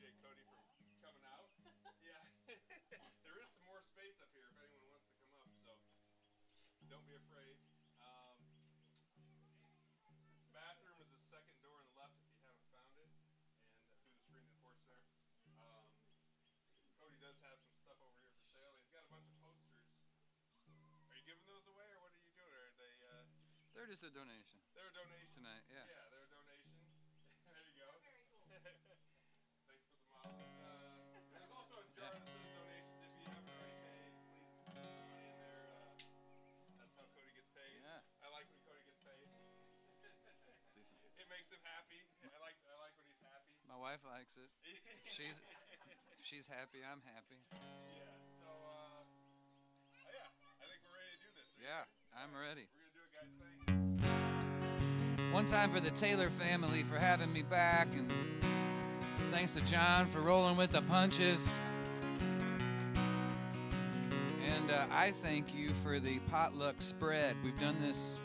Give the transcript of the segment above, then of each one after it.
appreciate Cody from coming out. Yeah, there is some more space up here if anyone wants to come up, so don't be afraid. Bathroom is the second door on the left if you haven't found it, and through the screened-in porch there. Cody does have some stuff over here for sale. He's got a bunch of posters. Are you giving those away, or what are you doing? Are they? They're just a donation. They're a donation tonight. Yeah. Yeah, they're a donation. There you go. Very cool. Thanks for the model. There's also a jar that says donations. If you haven't already paid, please put some money in there. That's how Cody gets paid. Yeah. I like when Cody gets paid. It's decent. It makes him happy. I like when he's happy. My wife likes it. If she's happy, I'm happy. Yeah. So yeah, I think we're ready to do this. Yeah, I'm ready. We're gonna do it, guys. Thanks. One time for the Taylor family for having me back, and thanks to John for rolling with the punches. And I thank you for the potluck spread. We've done this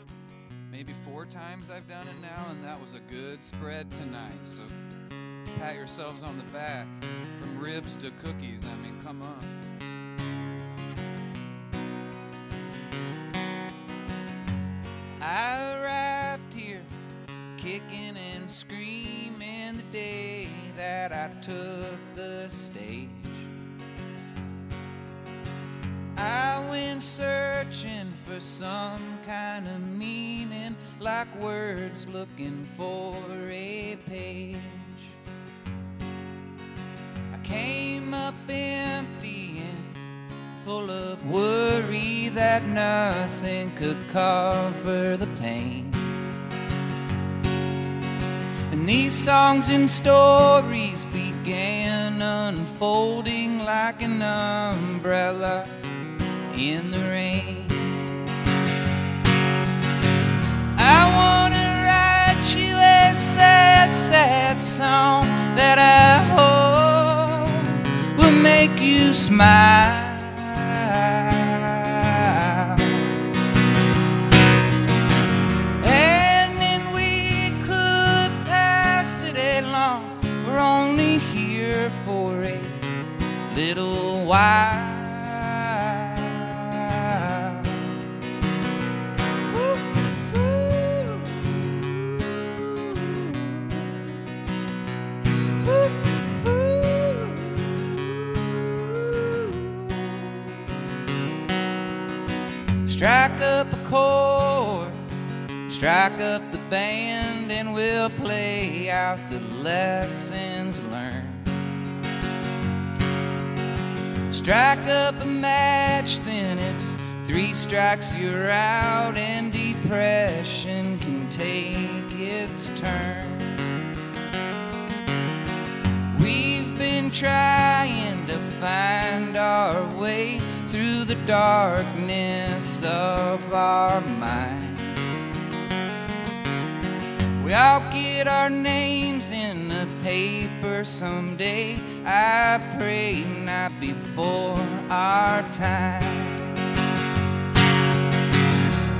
maybe 4 times I've done it now, and that was a good spread tonight. So pat yourselves on the back. From ribs to cookies, I mean, come on. I arrived here kicking and screaming the day that I took the stage. I went searching for some kind of meaning, like words looking for a page. I came up empty and full of worry that nothing could cover the pain. And these songs and stories began unfolding like an umbrella in the rain. I wanna write you a sad, sad song that I hope will make you smile. And then we could pass it along. We're only here for a little while. Strike up a chord, strike up the band, and we'll play out the lessons learned. Strike up a match, then it's 3 strikes, you're out, and depression can take its turn. We've been trying to find our way through the darkness of our minds. We all get our names in the paper someday. I pray not before our time.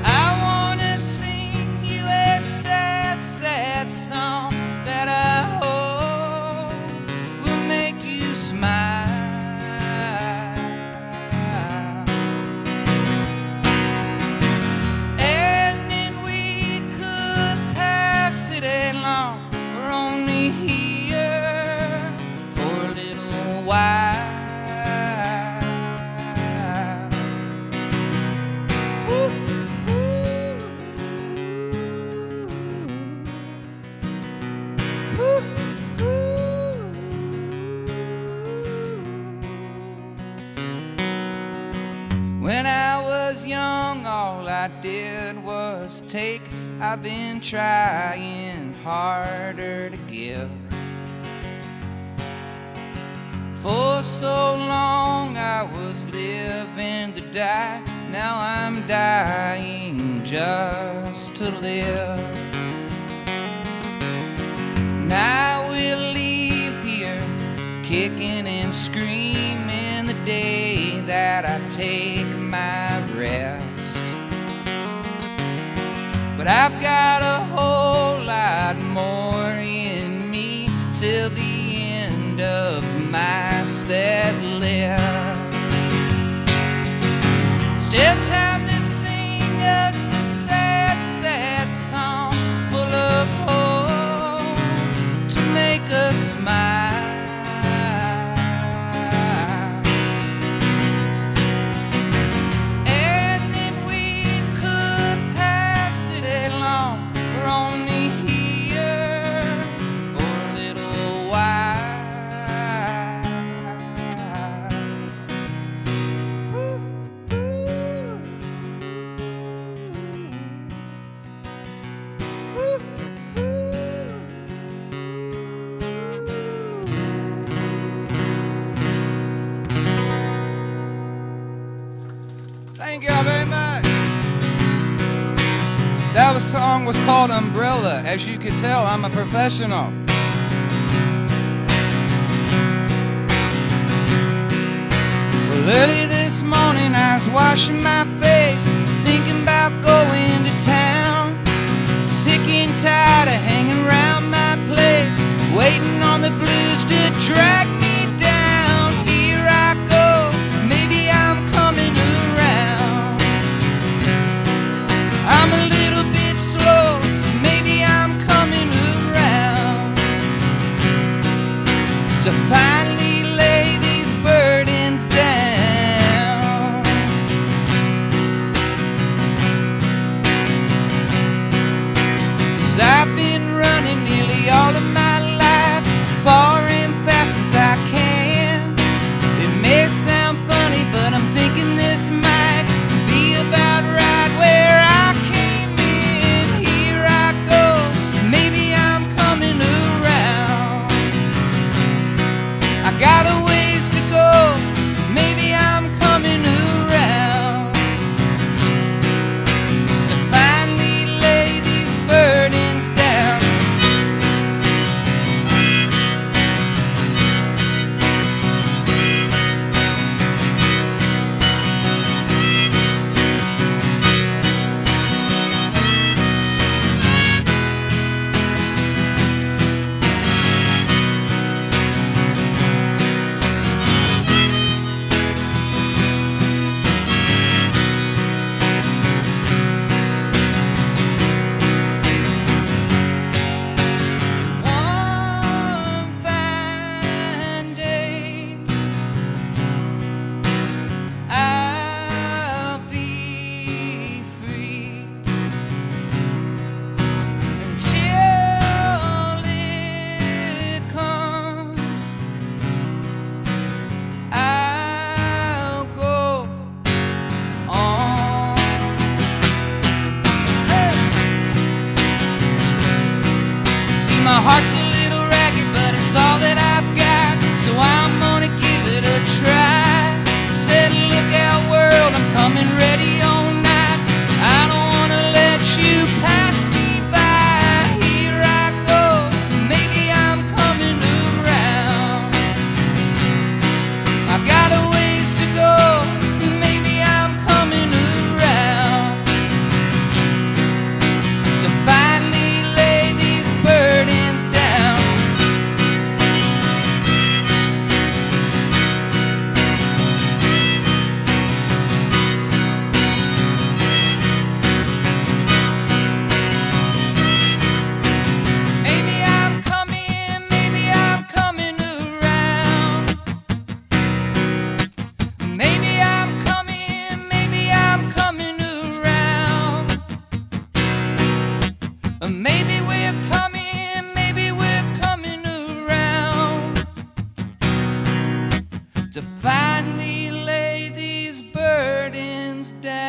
I wanna sing you a sad, sad song that I hope will make you smile. We're only here for a little while. When I was young, all I did was take. I've been trying harder to give. For so long I was living to die. Now I'm dying just to live. And I will leave here kicking and screaming the day that I take my rest. But I've got a whole lot more in me till the end end of my set list. Still time to sing us a sad, sad song full of hope to make us smile. Thank y'all very much. That song was called Umbrella. As you could tell, I'm a professional. Well, early this morning I was washing my face, thinking about going to town. Sick and tired of hanging around my place, waiting on the blues to drag me down. Here I go, maybe I'm coming around. I'm a little bit slow, maybe I'm coming around to finally lay these burdens down. 'Cause I've been running nearly all of my life, far and fast as I can. It may sound funny, but I'm thinking this might be about right where I came in. Here I go, maybe I'm coming around. I got a ways to go, maybe I'm coming around to finally lay these burdens down. One fine day, I'll be free. Until it comes, I'll go on. Hey. See, my heart's a little ragged, but it's all that I've got, so I'm gonna give it a try. Said, look out world, I'm coming ready all night. I don't wanna let you pass me by. Here I go, maybe I'm coming around. I got a ways to go, maybe I'm coming around to finally lay these burdens down. Maybe I'm coming around. Maybe I'm coming around. Maybe we're coming around to finally lay these burdens down.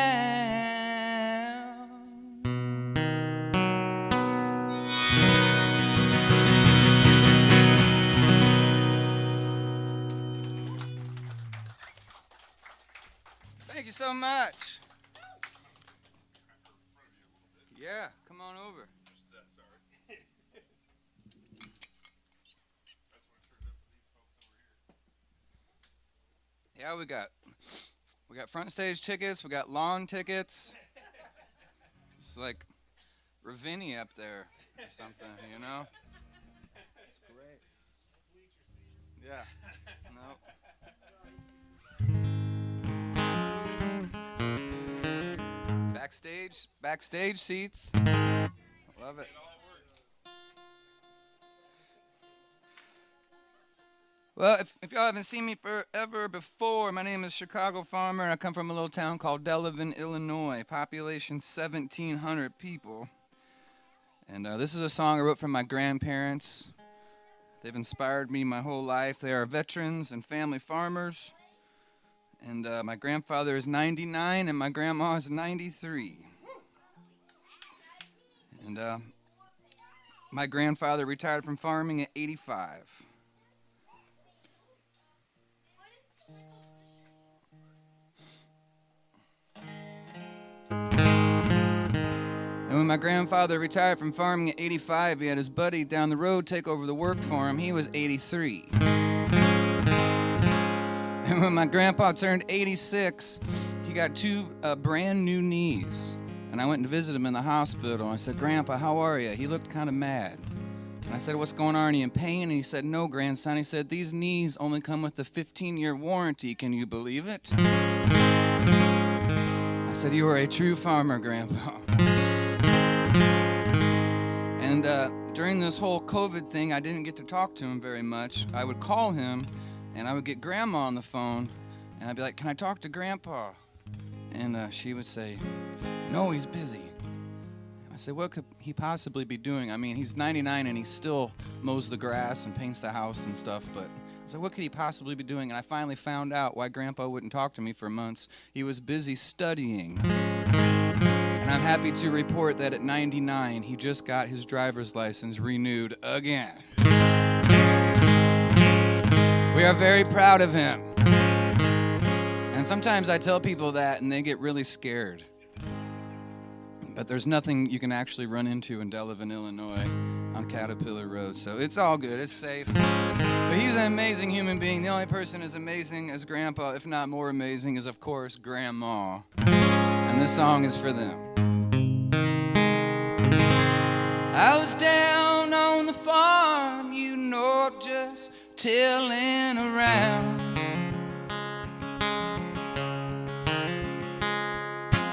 Thank you so much. Yeah, come on over. Sorry. That's what it turned up for these folks over here. Yeah, we got front stage tickets, we got lawn tickets. It's like Ravinia up there or something, you know? It's great. Yeah. Nope. Backstage seats. Love it. It all works. Well, if y'all haven't seen me forever before, my name is Chicago Farmer, and I come from a little town called Delavan, Illinois. Population 1,700 people. And this is a song I wrote for my grandparents. They've inspired me my whole life. They are veterans and family farmers. And my grandfather is 99 and my grandma is 93. And my grandfather retired from farming at 85. And when my grandfather retired from farming at 85, he had his buddy down the road take over the work for him. He was 83. And when my grandpa turned 86, he got two brand new knees. And I went to visit him in the hospital. I said, "Grandpa, how are you?" He looked kind of mad. And I said, "What's going on? Are you in pain?" And he said, "No, grandson." He said, "These knees only come with a 15-year warranty. Can you believe it?" I said, "You are a true farmer, Grandpa." And during this whole COVID thing, I didn't get to talk to him very much. I would call him, and I would get Grandma on the phone, and I'd be like, "Can I talk to Grandpa?" And she would say, "No, he's busy." I said, "What could he possibly be doing? I mean, he's 99 and he still mows the grass and paints the house and stuff, but I said, what could he possibly be doing?" And I finally found out why Grandpa wouldn't talk to me for months. He was busy studying. And I'm happy to report that at 99, he just got his driver's license renewed again. We are very proud of him. And sometimes I tell people that and they get really scared. But there's nothing you can actually run into in Delavan, Illinois on Caterpillar Road. So it's all good. It's safe. But he's an amazing human being. The only person as amazing as Grandpa, if not more amazing, is, of course, Grandma. And this song is for them. I was down on the farm, you know, just tilling around.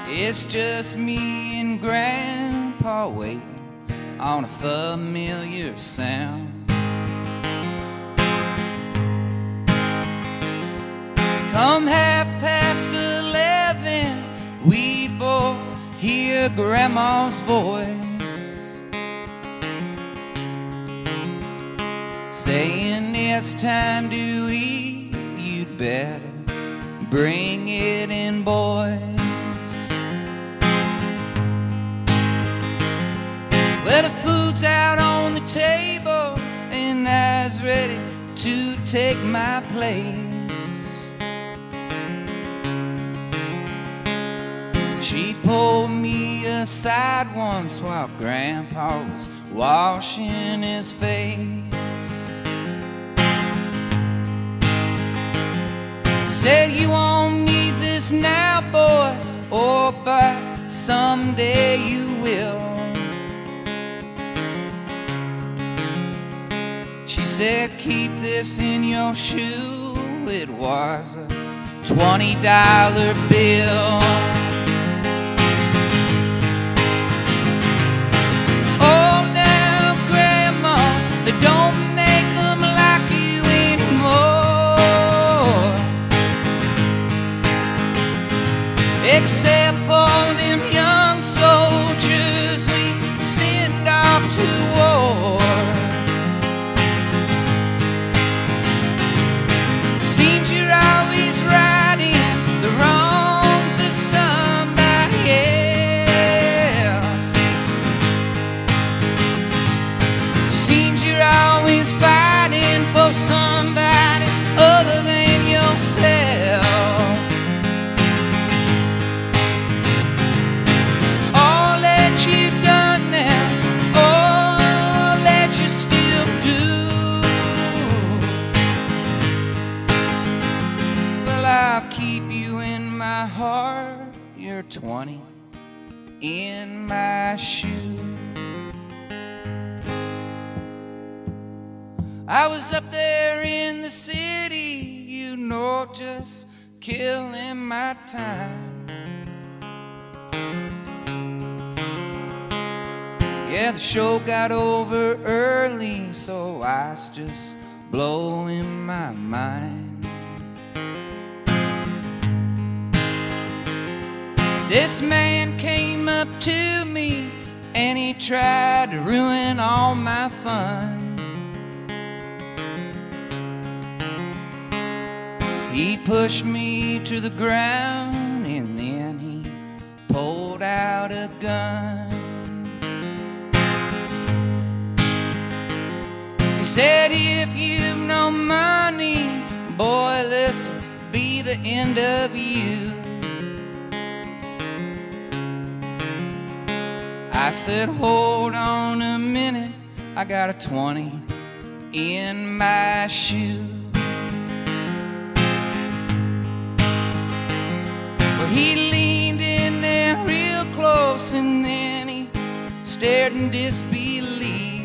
It's just me and Grandpa waiting on a familiar sound. Come 11:30, we'd both hear Grandma's voice saying, "It's time to eat, you'd better bring it in, boys." Well, the food's out on the table and I was ready to take my place. She pulled me aside once while Grandpa was washing his face. Said, "You won't need this now, boy, or but someday you will." She said, "Keep this in your shoe." It was a $20 bill. Oh, now, Grandma, they don't make them like you anymore, except for them young soldiers we send off to war. Seems you're always righting the wrongs of somebody else. Seems you're always fighting for somebody other than yourself. All that you've done now, all that you still do, I'll keep you in my heart. You're 20 in my shoe. I was up there in the city, you know, just killing my time. Yeah, the show got over early, so I was just blowing my mind. This man came up to me and he tried to ruin all my fun. He pushed me to the ground and then he pulled out a gun. He said, if you've no money, boy, this'll be the end of you. I said, hold on a minute, I got a 20 in my shoe. Well, he leaned in there real close and then he stared in disbelief.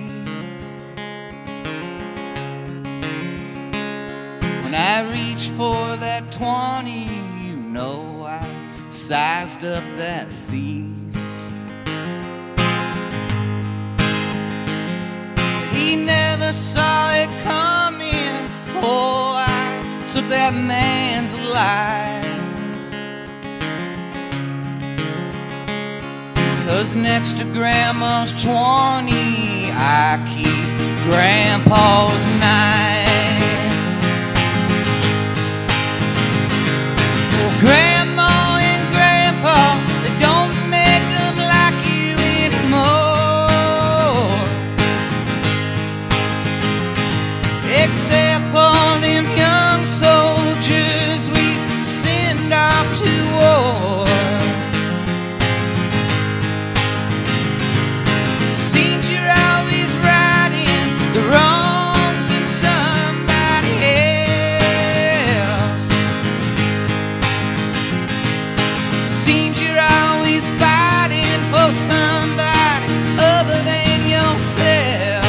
When I reached for that 20, you know I sized up that thief. He never saw it coming. Oh, I took that man's life. 'Cause next to Grandma's 20, I keep Grandpa's knife. For Grandma and Grandpa, they don't make them like you anymore. Except for them young soldiers we send off to war. Seems you're always righting the wrongs of somebody else. Seems you're always fighting for somebody other than yourself.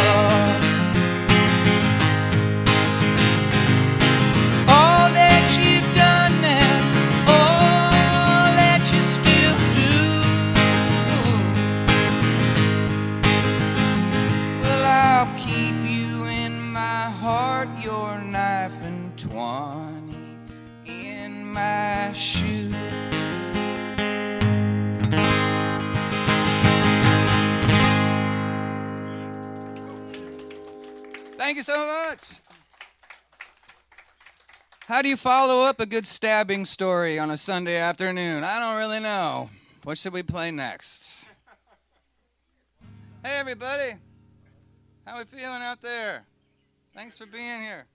All that you've done now, all that you still do, well, I'll keep you in my heart, your knife and 20 in my shoe. Thank you so much. How do you follow up a good stabbing story on a Sunday afternoon? I don't really know. What should we play next? Hey, everybody. How we feeling out there? Thanks for being here.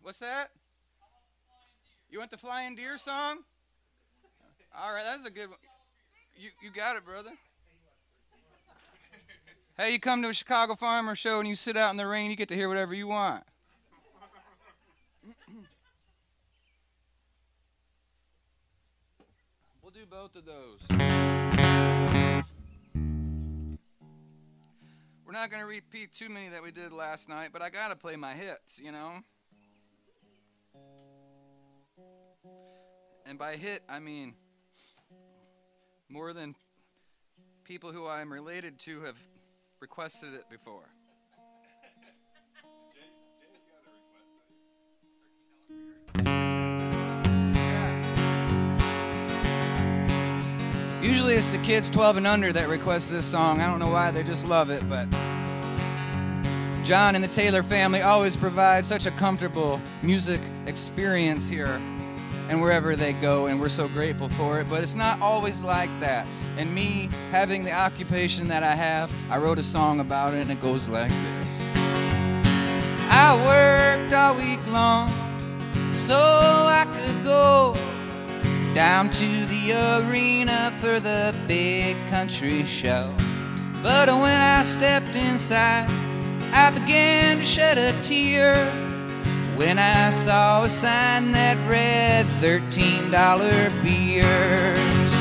What's that? You want the Flying Deer song? All right, that's a good one. You got it, brother. Hey, you come to a Chicago Farmer Show and you sit out in the rain, you get to hear whatever you want. We'll do both of those. We're not going to repeat too many that we did last night, but I got to play my hits, you know? And by hit, I mean more than people who I'm related to have requested it before. Yeah. Usually it's the kids 12 and under that request this song. I don't know why, they just love it, but John and the Taylor family always provide such a comfortable music experience here and wherever they go, and we're so grateful for it, but it's not always like that. And me having the occupation that I have, I wrote a song about it, and it goes like this. I worked all week long so I could go down to the arena for the big country show. But when I stepped inside, I began to shed a tear when I saw a sign that read $13 beers.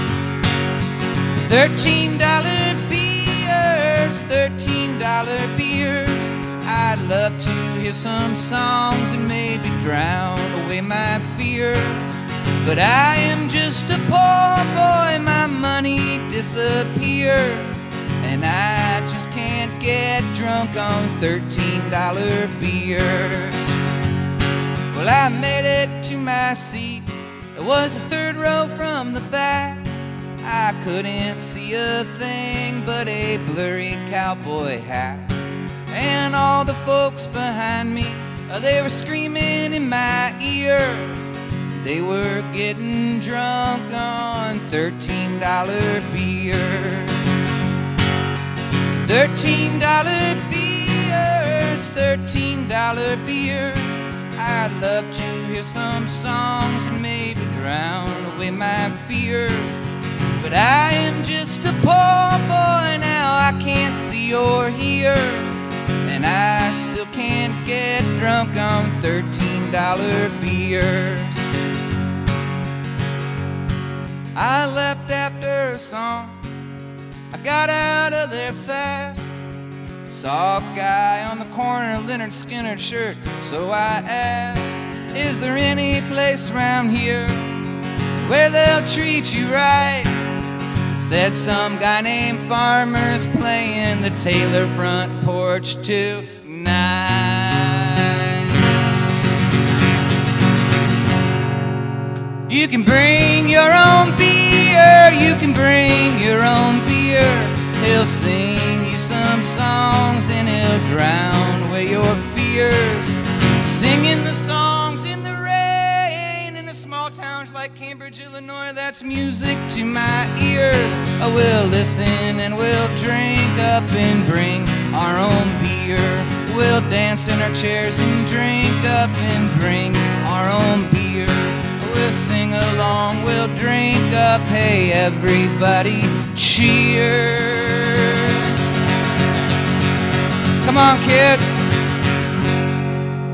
$13 beers, $13 beers. I'd love to hear some songs and maybe drown away my fears. But I am just a poor boy, my money disappears, and I just can't get drunk on $13 beers. Well, I made it to my seat. It was the third row from the back. I couldn't see a thing but a blurry cowboy hat. And all the folks behind me, they were screaming in my ear. They were getting drunk on $13 beers. $13 beers, $13 beers. I'd love to hear some songs and maybe drown away my fears. But I am just a poor boy now, I can't see or hear, and I still can't get drunk on $13 beers. I left after a song, I got out of there fast. Saw a guy on the corner, Leonard Skinner's shirt, so I asked, is there any place around here where they'll treat you right? Said some guy named Farmer's playing the Taylor front porch tonight. You can bring your own beer, you can bring your own beer. He'll sing you some songs and he'll drown away your fears. Singing the songs in the rain in a small town like Cambridge, Illinois, that's music to my ears. I will listen and we'll drink up and bring our own beer. We'll dance in our chairs and drink up and bring our own beer. We'll sing along, we'll drink up, hey everybody, cheers. Come on kids,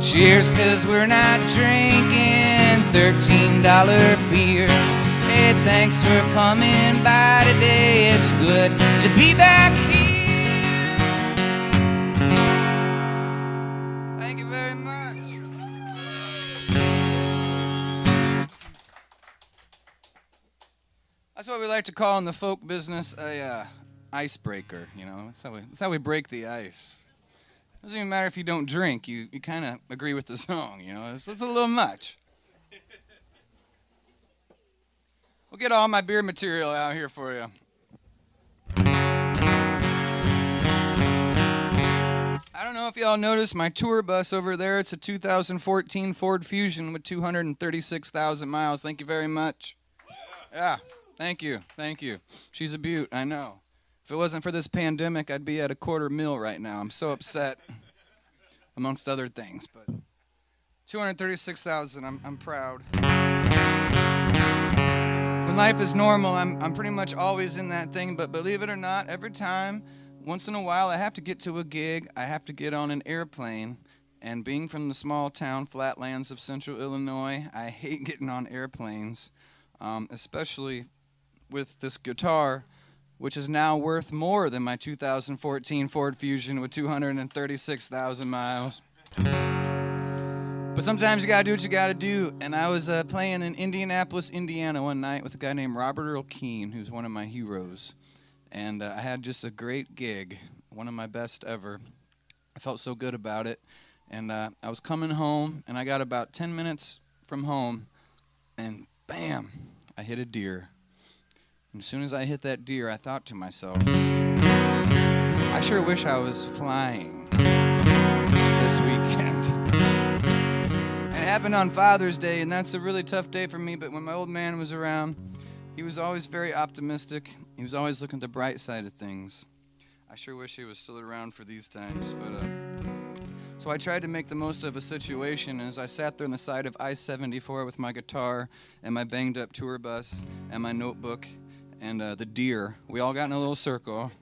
cheers, 'cause we're not drinking $13 beers. Hey, thanks for coming by today, it's good to be back here. Thank you very much. That's what we like to call in the folk business a icebreaker, you know. That's how we break the ice. Doesn't even matter if you don't drink, you kind of agree with the song, you know. It's a little much. We'll get all my beer material out here for you. I don't know if y'all noticed my tour bus over there. It's a 2014 Ford Fusion with 236,000 miles. Thank you very much. Yeah, thank you. She's a beaut, I know. If it wasn't for this pandemic, I'd be at $250,000 right now. I'm so upset, amongst other things. But 236,000, I'm proud. When life is normal, I'm pretty much always in that thing. But believe it or not, every time, once in a while, I have to get to a gig. I have to get on an airplane. And being from the small town flatlands of central Illinois, I hate getting on airplanes, especially with this guitar, which is now worth more than my 2014 Ford Fusion with 236,000 miles. But sometimes you gotta do what you gotta do. And I was playing in Indianapolis, Indiana one night with a guy named Robert Earl Keane, who's one of my heroes. And I had just a great gig, one of my best ever. I felt so good about it. And I was coming home, and I got about 10 minutes from home, and bam, I hit a deer. And as soon as I hit that deer, I thought to myself, I sure wish I was flying this weekend. And it happened on Father's Day, and that's a really tough day for me, but when my old man was around, he was always very optimistic. He was always looking at the bright side of things. I sure wish he was still around for these times, but so I tried to make the most of a situation. As I sat there on the side of I-74 with my guitar and my banged up tour bus and my notebook and the deer, we all got in a little circle,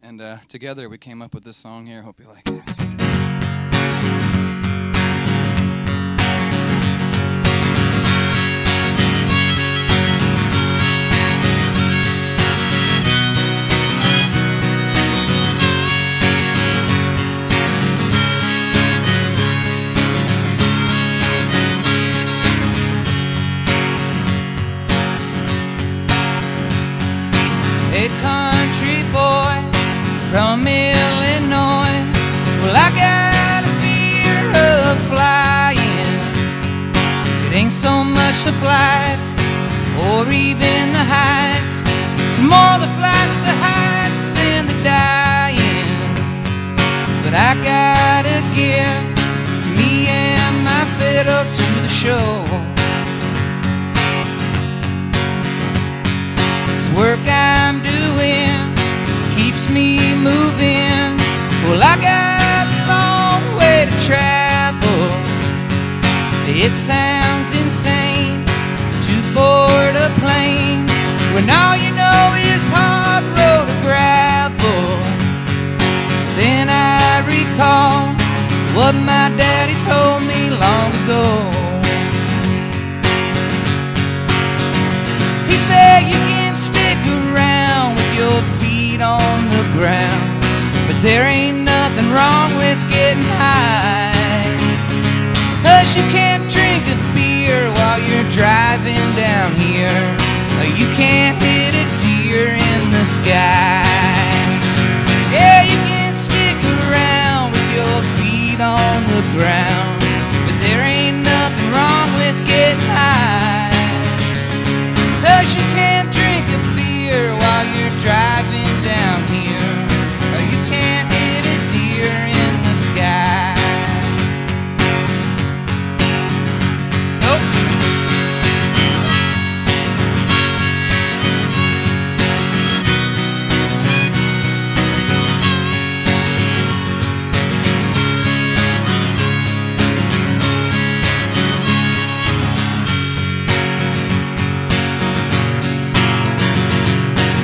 and together we came up with this song here. Hope you like it. much the flights or even the heights. It's more the flights, the heights, and the dying. But I gotta get me and my fiddle to the show. This work I'm doing keeps me moving. Well, I got a long way to travel. It sounds insane to board a plane when all you know is hard road or gravel. Then I recall what my daddy told me long ago. He said you can stick around with your feet on the ground, but there ain't nothing wrong with getting high. 'Cause you can't drink a beer while you're driving down here. You can't hit a deer in the sky. Yeah, you can stick around with your feet on the ground, but there ain't nothing wrong with getting high. 'Cause you can't drink a beer while you're driving down here. You can't hit a deer in the sky. Nope.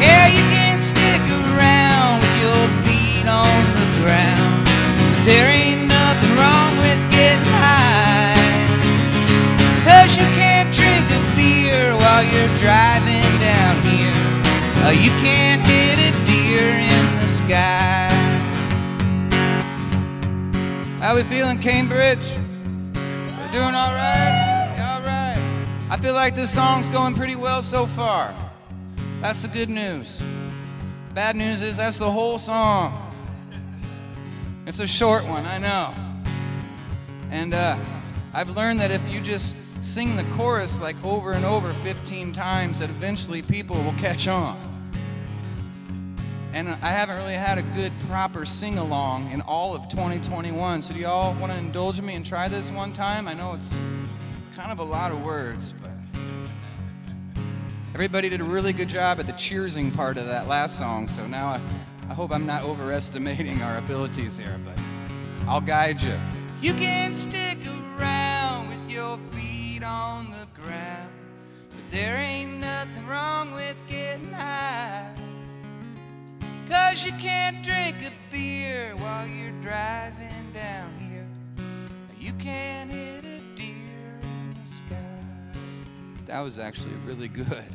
Yeah, you can stick around with your feet on the ground, but there ain't nothing wrong with getting high. 'Cause you can't drink a beer while you're driving down here. You can't hit a deer in the sky. How we feeling, Cambridge? We're doing all right? Yeah, all right. I feel like this song's going pretty well so far. That's the good news. Bad news is that's the whole song. It's a short one, I know. And I've learned that if you just sing the chorus like over and over 15 times, that eventually people will catch on. And I haven't really had a good proper sing-along in all of 2021, so do y'all want to indulge me and try this one time? I know it's kind of a lot of words, but everybody did a really good job at the cheersing part of that last song, so now I hope I'm not overestimating our abilities here, but I'll guide you. You can stick around with your feet on the ground, but there ain't nothing wrong with getting high. 'Cause you can't drink a beer while you're driving down here. You can't hit a deer in the sky. That was actually really good.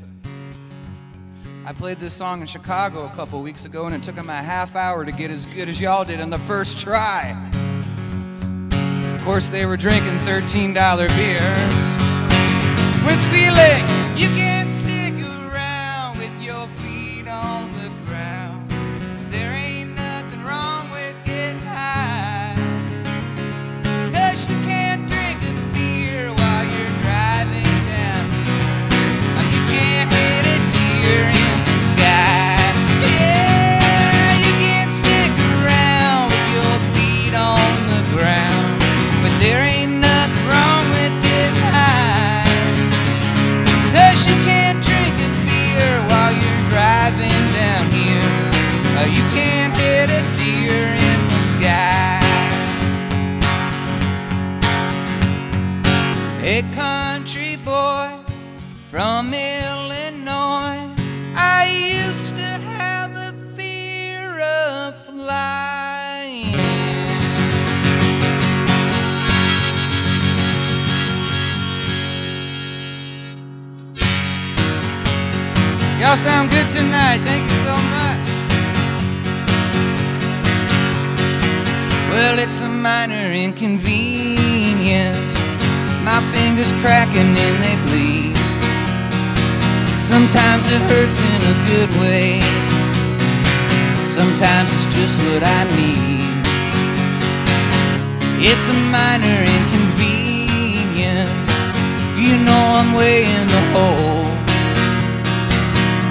I played this song in Chicago a couple weeks ago, and it took them a half hour to get as good as y'all did on the first try. Of course, they were drinking $13 beers. With feeling, you can't stick around with your feet on the ground. There ain't nothing wrong with getting high. 'Cause you can't drink a beer while you're driving down here. You can't hit a deer in the sky. Yeah, you can't stick around with your feet on the ground, but there ain't nothing wrong with getting high. 'Cause you can't drink a beer while you're driving down here. You can't hit a deer in the sky. A country boy from Illinois, I used to have a fear of flying. Y'all sound good tonight. Thank you so much. Well, it's a minor inconvenience. My fingers cracking and they bleed. Sometimes it hurts in a good way. Sometimes it's just what I need. It's a minor inconvenience. You know I'm I'm way in the hole.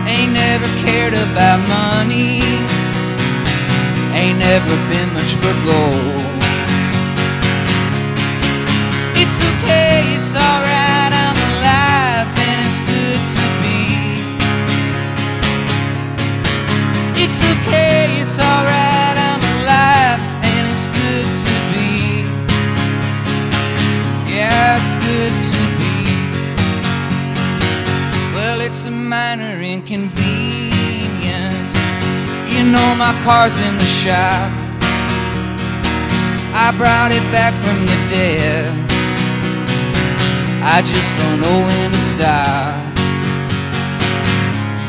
Ain't never cared about money, ain't never been much for gold. It's okay, it's alright, I'm alive and it's good to be. It's okay, it's alright, I'm alive and it's good to be. Yeah, it's good to be. Well, it's a minor inconvenience. You know my car's in the shop. I brought it back from the dead. I just don't know when to stop.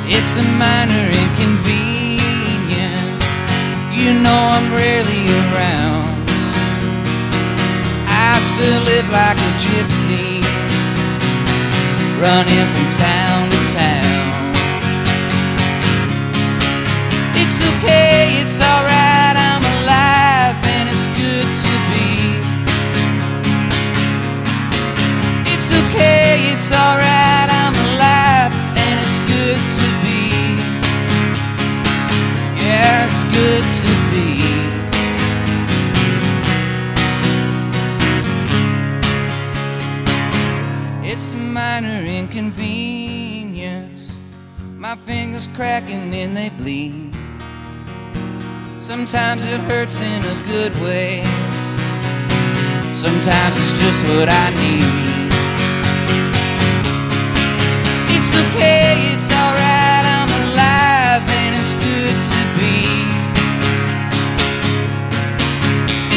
It's a minor inconvenience. You know I'm rarely around. I still live like a gypsy, running from town to town. It's okay, it's alright, I'm alive and it's good to be. It's okay, it's alright, I'm alive and it's good to be. Yeah, it's good to be. It's a minor inconvenience. My fingers cracking and they bleed. Sometimes it hurts in a good way. Sometimes it's just what I need. It's okay, it's alright, I'm alive and it's good to be.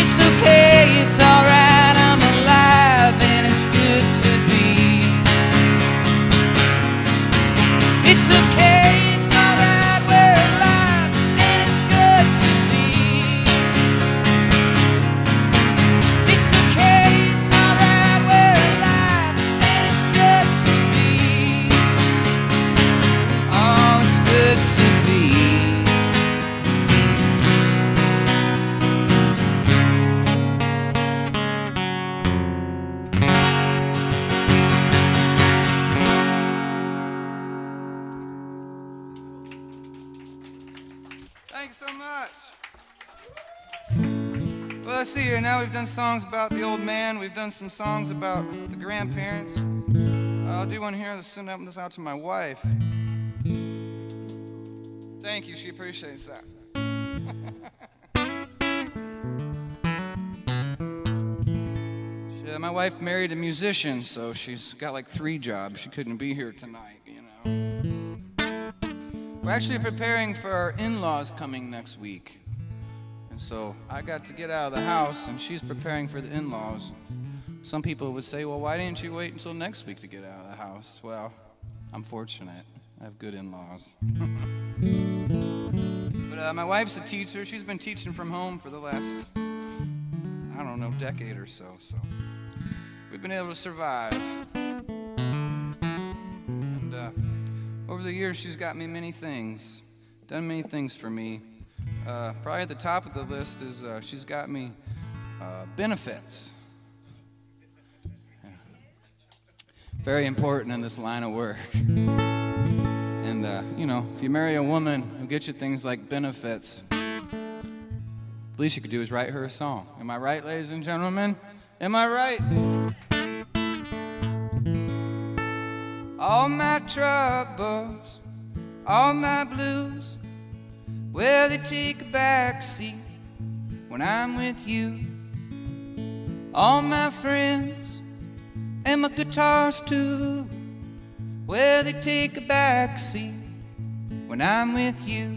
It's okay, it's alright, I'm alive and it's good to be. It's okay, it's alright, we're alive and it's good to be. It's okay, it's alright, we're alive and it's good to be. Oh, it's good to be. Thanks so much. Well, let's see here. Now we've done songs about the old man. We've done some songs about the grandparents. I'll do one here. Let's send this out to my wife. Thank you. She appreciates that. My wife married a musician, so she's got like 3 jobs. She couldn't be here tonight, you know. We're actually preparing for our in-laws coming next week. And so I got to get out of the house, and she's preparing for the in-laws. Some people would say, well, why didn't you wait until next week to get out of the house? Well, I'm fortunate. I have good in-laws. But my wife's a teacher. She's been teaching from home for the last, I don't know, decade or so. So we've been able to survive. And over the years, she's got me many things, done many things for me. Probably at the top of the list is she's got me benefits. Yeah. Very important in this line of work. And, you know, if you marry a woman who gets you things like benefits, the least you could do is write her a song. Am I right, ladies and gentlemen? Am I right? All my troubles, all my blues, well, they take a back seat when I'm with you. All my friends and my guitars too, well, they take a back seat when I'm with you.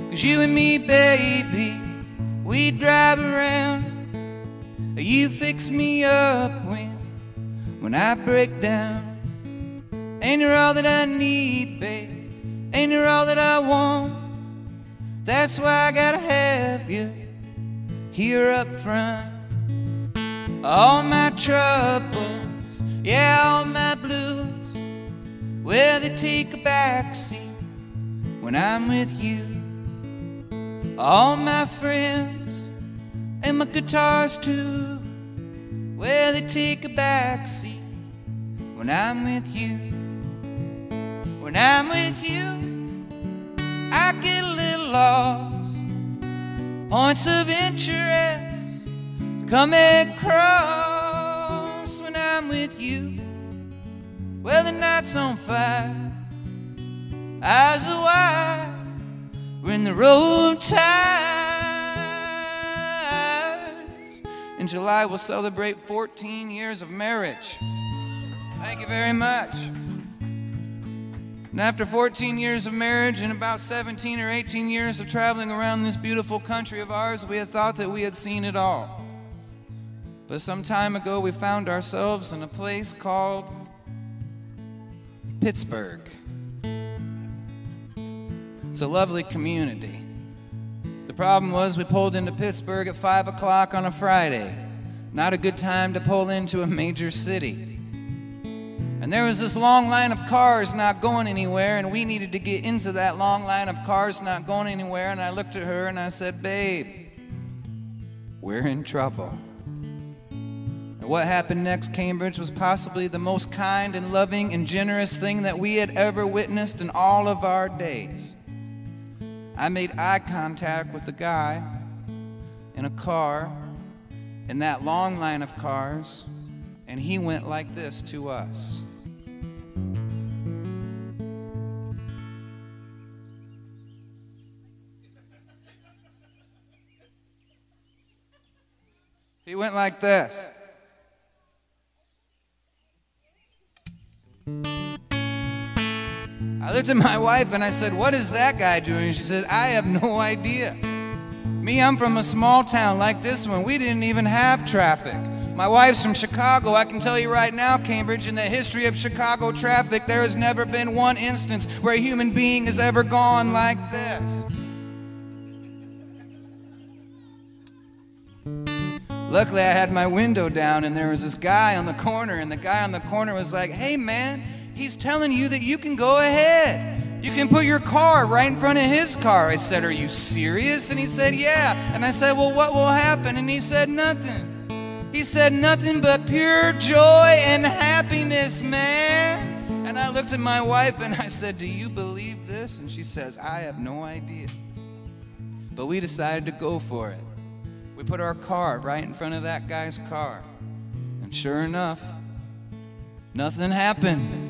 'Cause you and me, baby, we drive around. You fix me up when I break down. Ain't you all that I need, babe? Ain't you all that I want? That's why I gotta have you here up front. All my troubles, yeah, all my blues, well, they take a back seat when I'm with you. All my friends and my guitars too, well, they take a back seat when when I'm with you. When I'm with you, I get a little lost. Points of interest come across when I'm with you. Well, the night's on fire, eyes are wide, we're in the road tides. In July, we'll celebrate 14 years of marriage. Thank you very much. And after 14 years of marriage and about 17 or 18 years of traveling around this beautiful country of ours, we had thought that we had seen it all. But some time ago, we found ourselves in a place called Pittsburgh. It's a lovely community. The problem was we pulled into Pittsburgh at 5 o'clock on a Friday. Not a good time to pull into a major city. And there was this long line of cars not going anywhere, and we needed to get into that long line of cars not going anywhere. And I looked at her and I said, "Babe, we're in trouble." And what happened next, Cambridge, was possibly the most kind and loving and generous thing that we had ever witnessed in all of our days. I made eye contact with the guy in a car in that long line of cars, and he went like this to us. He went like this. I looked at my wife and I said, "What is that guy doing?" She said, "I have no idea. Me, I'm from a small town like this one. We didn't even have traffic. My wife's from Chicago. I can tell you right now, Cambridge, in the history of Chicago traffic, there has never been one instance where a human being has ever gone like this." Luckily, I had my window down, and there was this guy on the corner, and the guy on the corner was like, "Hey, man, he's telling you that you can go ahead. You can put your car right in front of his car." I said, "Are you serious?" And he said, "Yeah." And I said, "Well, what will happen?" And he said, "Nothing." He said, "Nothing but pure joy and happiness, man." And I looked at my wife and I said, "Do you believe this?" And she says, "I have no idea." But we decided to go for it. We put our car right in front of that guy's car. And sure enough, nothing happened.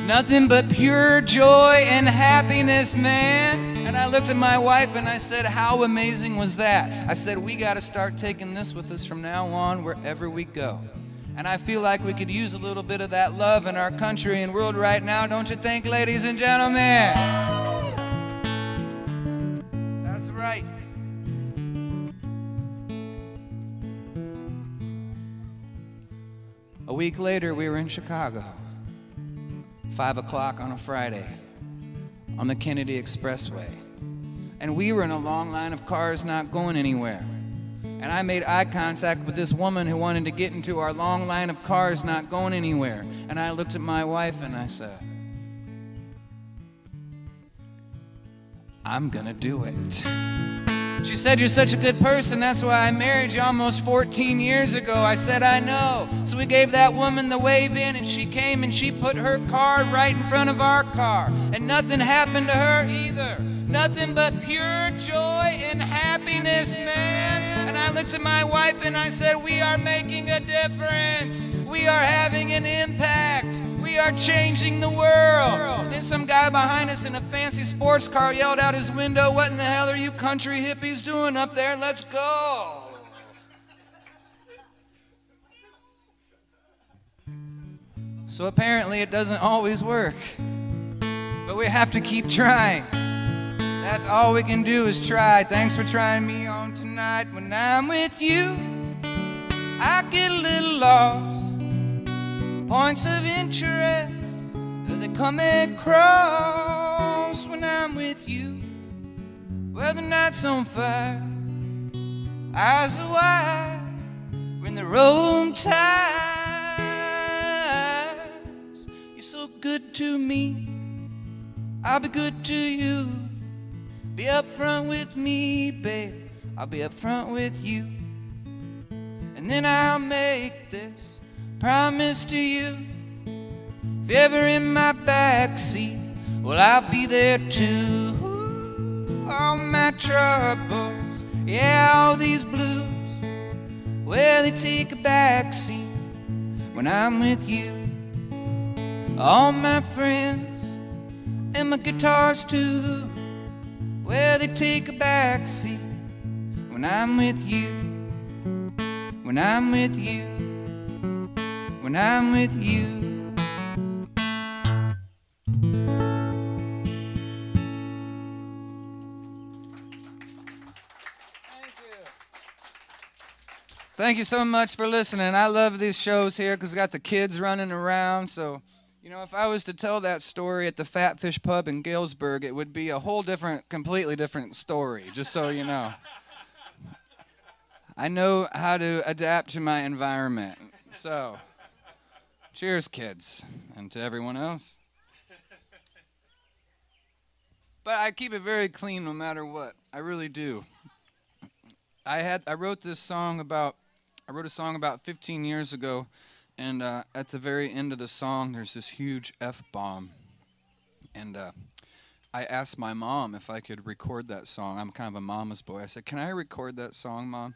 Nothing but pure joy and happiness, man. And I looked at my wife and I said, "How amazing was that?" I said, "We got to start taking this with us from now on wherever we go." And I feel like we could use a little bit of that love in our country and world right now, don't you think, ladies and gentlemen? That's right. A week later, we were in Chicago. 5 o'clock on a Friday on the Kennedy Expressway. And we were in a long line of cars not going anywhere. And I made eye contact with this woman who wanted to get into our long line of cars not going anywhere. And I looked at my wife and I said, "I'm gonna do it." She said, "You're such a good person. That's why I married you almost 14 years ago." I said, "I know." So we gave that woman the wave in, and she came and she put her car right in front of our car. And nothing happened to her either. Nothing but pure joy and happiness, man. And I looked at my wife and I said, "We are making a difference. We are having an impact. We are changing the world." And then some guy behind us in a fancy sports car yelled out his window, "What in the hell are you country hippies doing up there? Let's go." So apparently it doesn't always work. But we have to keep trying. That's all we can do is try. Thanks for trying me on tonight. When I'm with you, I get a little lost. Points of interest that come across when I'm with you. Well, the night's on fire, eyes are wide, we're in the road tides. You're so good to me, I'll be good to you. Be up front with me, babe, I'll be up front with you. And then I'll make this promise to you, If you're ever in my backseat, well, I'll be there too. All my troubles, yeah, all these blues, well, they take a backseat when I'm with you. All my friends and my guitars too, well, they take a backseat when I'm with you. When I'm with you. When I'm with you. Thank you so much for listening. I love these shows here because we got the kids running around. So, you know, if I was to tell that story at the Fat Fish Pub in Galesburg, it would be a whole different, completely different story, just so you know. I know how to adapt to my environment. So, cheers, kids, and to everyone else. But I keep it very clean no matter what. I really do. I wrote a song about 15 years ago, and at the very end of the song, there's this huge F-bomb. And I asked my mom if I could record that song. I'm kind of a mama's boy. I said, "Can I record that song, Mom?"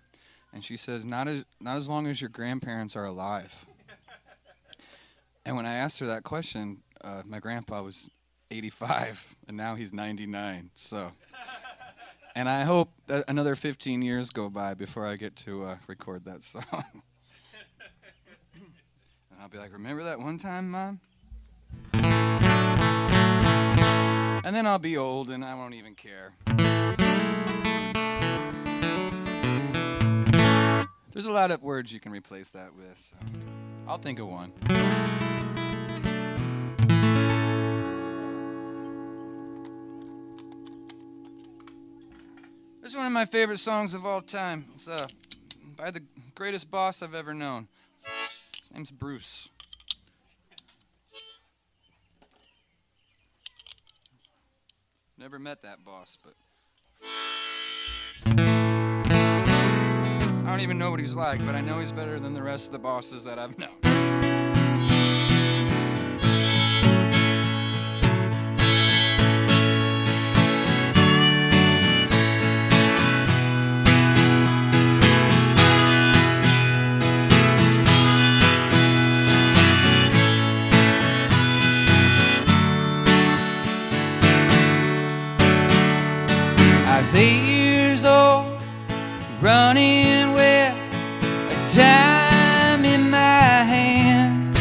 And she says, not as long as your grandparents are alive. And when I asked her that question, my grandpa was 85, and now he's 99. So, and I hope that another 15 years go by before I get to record that song. And I'll be like, "Remember that one time, Mom?" And then I'll be old, and I won't even care. There's a lot of words you can replace that with, so I'll think of one. This is one of my favorite songs of all time. It's by the greatest boss I've ever known. His name's Bruce. Never met that boss, but I don't even know what he's like, but I know he's better than the rest of the bosses that I've known. I was 8 years old, running with a dime in my hand,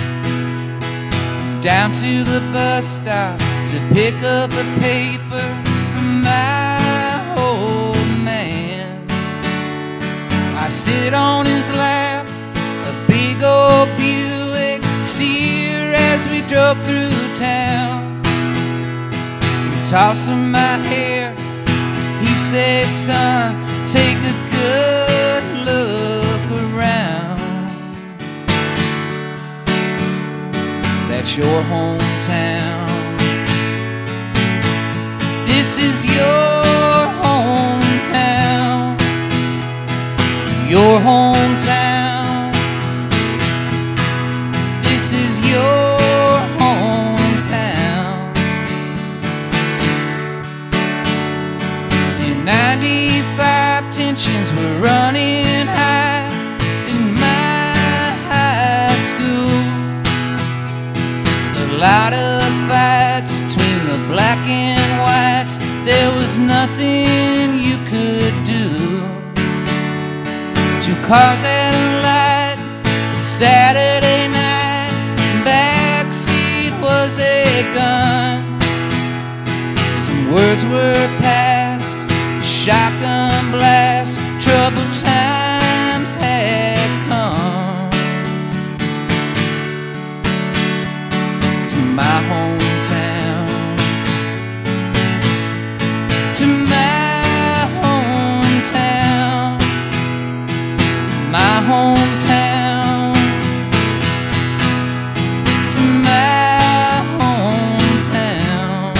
down to the bus stop to pick up a paper from my old man. I sit on his lap, a big old Buick steer as we drove through town. He tossing my hair, he says, "Son, take a good look around. That's your hometown. This is your hometown. Your hometown. This is your hometown." In 95, tensions were running high in my high school. There's a lot of fights between the black and whites. There was nothing you could do. Two cars had a light, Saturday night, backseat was a gun. Some words were passed, shotgun blast, troubled times had come to my hometown, to my hometown, my hometown, to my hometown.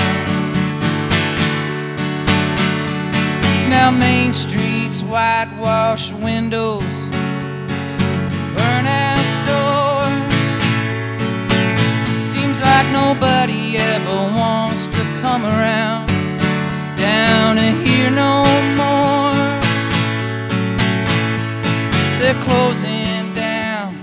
Now Main Street's whitewashed windows, burn out stores, seems like closing down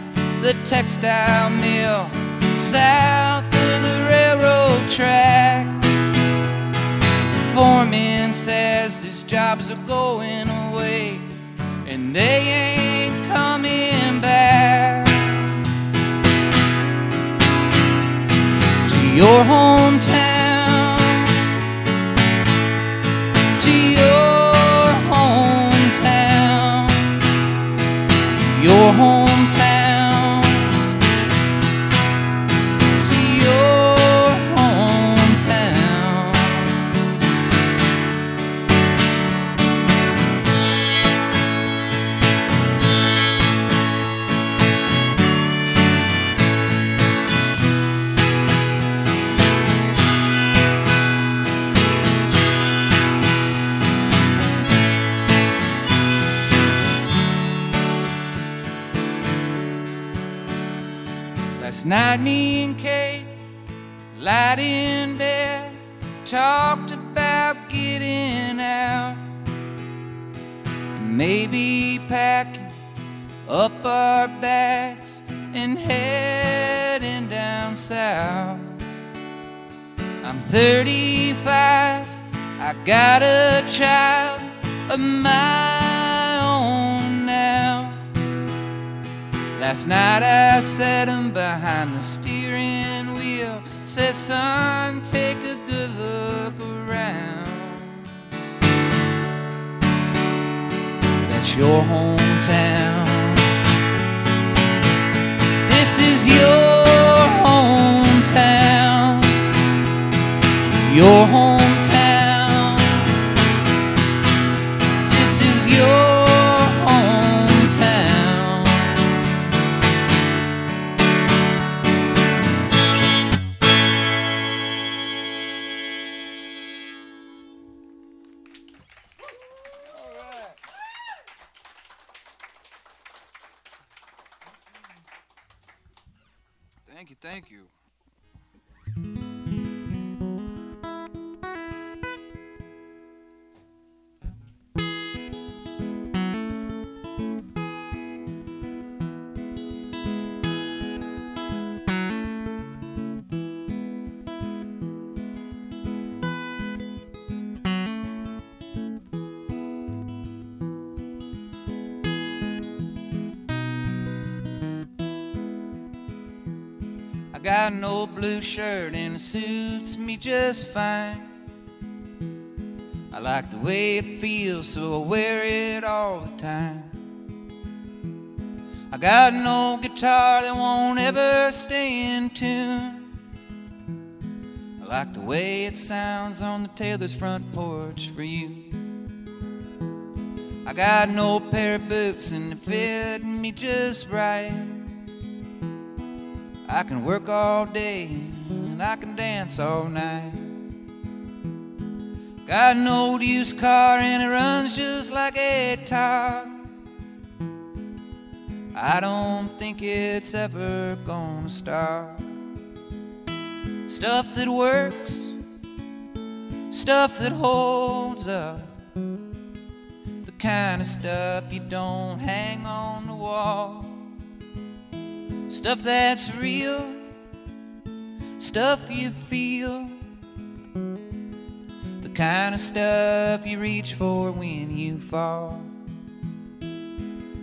the textile mill south of the railroad track. The foreman says his jobs are going away and they ain't coming back. To your hometown, to your hometown, your hometown, to your hometown. Last night me and Kate, lied in bed, talked about getting out, maybe packing up our bags and heading down south. I'm 35, I got a child of my own now. Last night I sat him behind the steering wheel, said, son, take a good look around. That's your hometown. This is your hometown. Your hometown. This is your Thank you, thank you. I got an old blue shirt and it suits me just fine. I like the way it feels, so I wear it all the time. I got an old guitar that won't ever stay in tune. I like the way it sounds on the Taylor's front porch for you. I got an old pair of boots and they fit me just right. I can work all day and I can dance all night. Got an old used car and it runs just like a top. I don't think it's ever gonna stop. Stuff that works, stuff that holds up, the kind of stuff you don't hang on the wall. Stuff that's real, stuff you feel, the kind of stuff you reach for when you fall.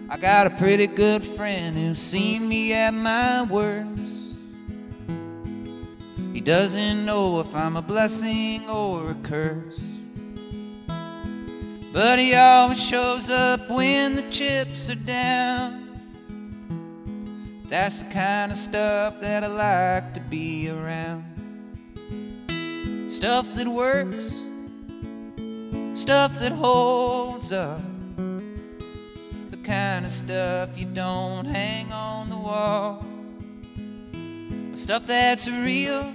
I got a pretty good friend who's seen me at my worst. He doesn't know if I'm a blessing or a curse, but he always shows up when the chips are down. That's the kind of stuff that I like to be around. Stuff that works, stuff that holds up, the kind of stuff you don't hang on the wall. Stuff that's real,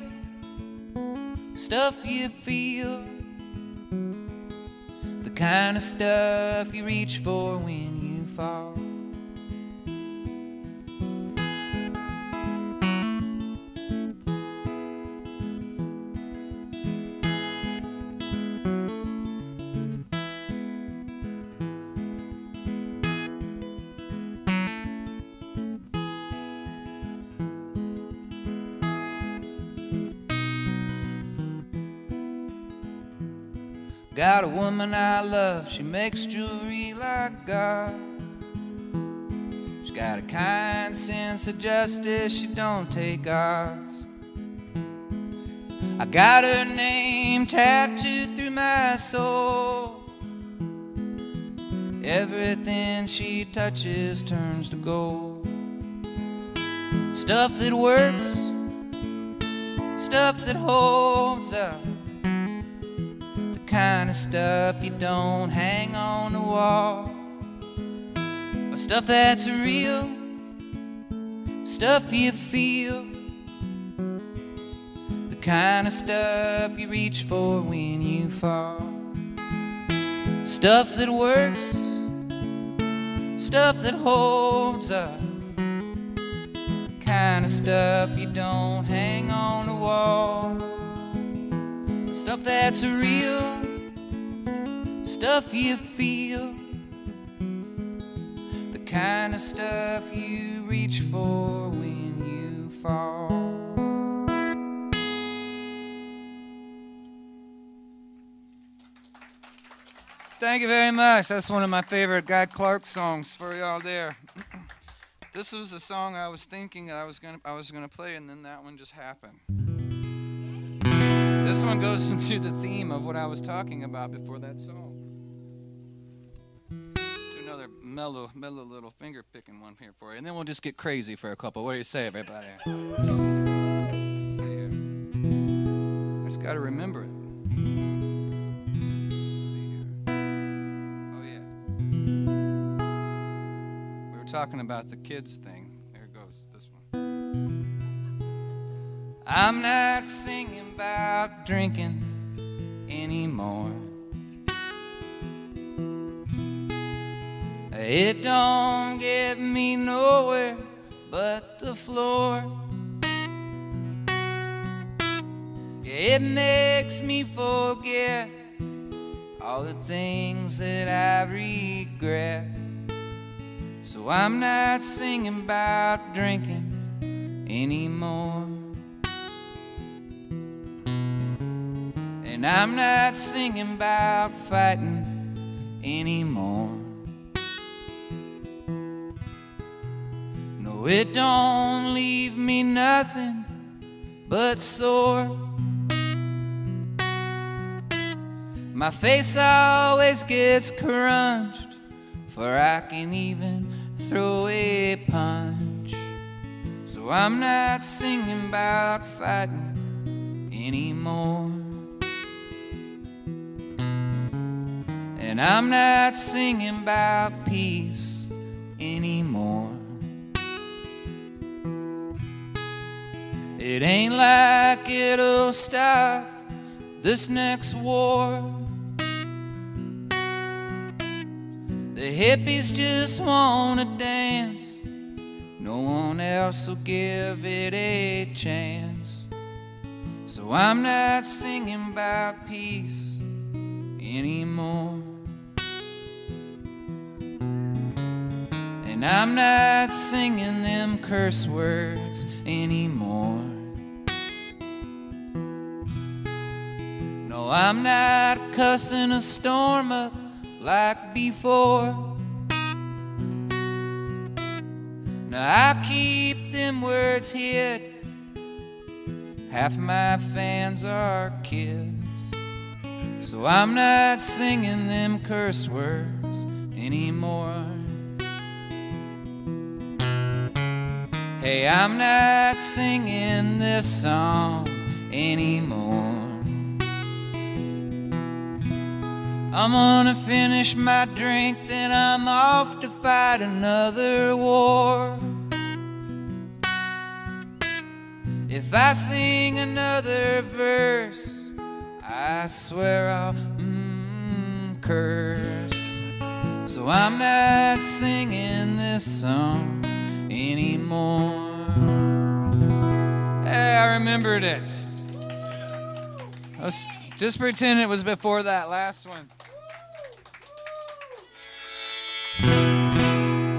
stuff you feel, the kind of stuff you reach for when you fall. got a woman I love, she makes jewelry like God. She got a kind sense of justice, she don't take odds. I got her name tattooed through my soul. Everything she touches turns to gold. Stuff that works, stuff that holds up, the kind of stuff you don't hang on the wall. But stuff that's real, stuff you feel, the kind of stuff you reach for when you fall. Stuff that works, stuff that holds up, the kind of stuff you don't hang on the wall. Stuff that's real, stuff you feel, the kind of stuff you reach for when you fall. Thank you very much. That's one of my favorite Guy Clark songs for y'all there. This was a song I was thinking I was gonna play, and then that one just happened. This one goes into the theme of what I was talking about before that song. Do another mellow little finger picking one here for you, and then we'll just get crazy for a couple. What do you say, everybody? Let's see here. I just gotta remember it. Talking about the kids thing. There goes this one. I'm not singing about drinking anymore. It don't get me nowhere but the floor. It makes me forget all the things that I regret. So I'm not singing about drinking anymore. And I'm not singing about fighting anymore. No, it don't leave me nothing but sore. My face always gets crunched, for I can even throw a punch. So I'm not singing about fighting anymore. And I'm not singing about peace anymore. It ain't like it'll stop this next war. The hippies just wanna dance, no one else will give it a chance. So I'm not singing about peace anymore. And I'm not singing them curse words anymore. No, I'm not cussing a storm up like before. Now I keep them words hid. Half my fans are kids. So I'm not singing them curse words anymore. Hey, I'm not singing this song anymore. I'm gonna finish my drink, then I'm off to fight another war. If I sing another verse, I swear I'll curse. So I'm not singing this song anymore. Hey, I remembered it. Just pretend it was before that last one.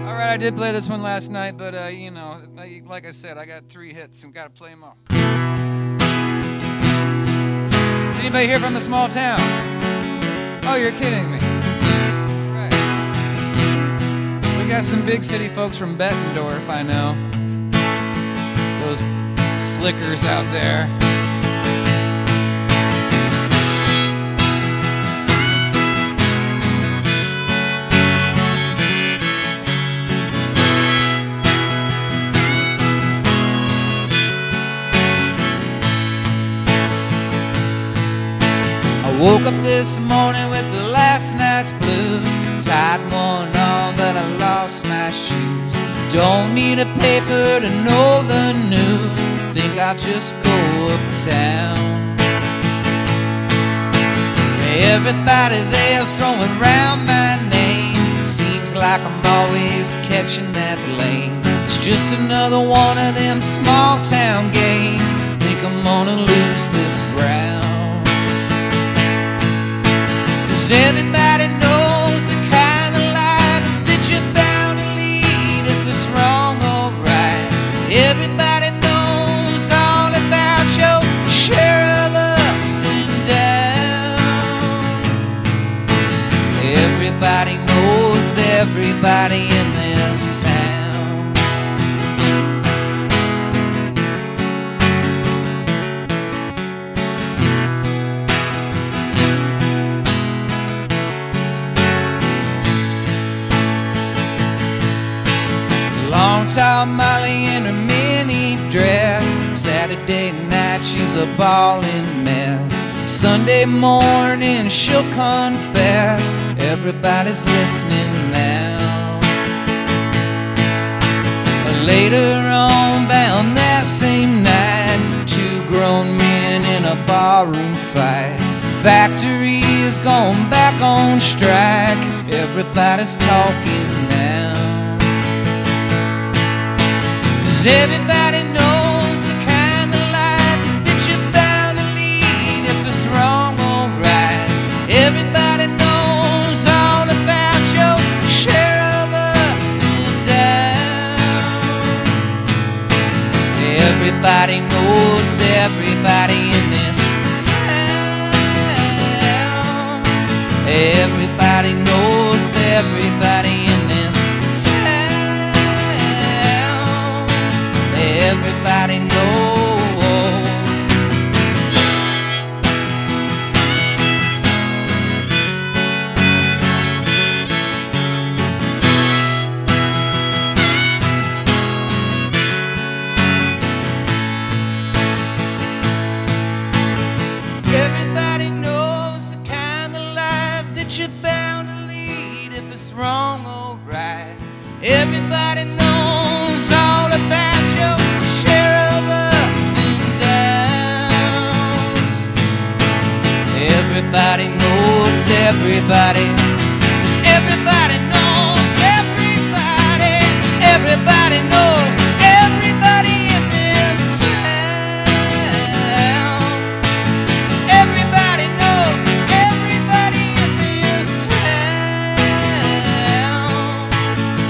All right, I did play this one last night, but you know, like I said, I got 3 hits and got to play them all. Is anybody here from a small town? Oh, you're kidding me. Right. We got some big city folks from Bettendorf, I know. Those slickers out there. Woke up this morning with the last night's blues. Tied one on, but I lost my shoes. Don't need a paper to know the news. Think I'll just go uptown. Everybody there's throwing round my name. Seems like I'm always catching that lane. It's just another one of them small town games. Think I'm gonna lose this ground. Everybody knows the kind of life that you're bound to lead if it's wrong or right. Everybody knows all about your share of ups and downs. Everybody knows everybody in this town. Tall Molly in her mini dress. Saturday night she's a ballin' mess. Sunday morning she'll confess. Everybody's listening now. Later on, bound that same night, two grown men in a barroom fight. Factory has gone back on strike. Everybody's talking now. Everybody knows the kind of life that you're bound to lead if it's wrong or right. Everybody knows all about your share of ups and downs. Everybody knows everybody in this town. Everybody knows everybody in this town. Everybody knows. Everybody knows the kind of life that you're bound to lead if it's wrong or right. Everybody knows all about your share of ups and downs. Everybody knows everybody. Everybody knows everybody. Everybody knows everybody in this town. Everybody knows everybody in this town.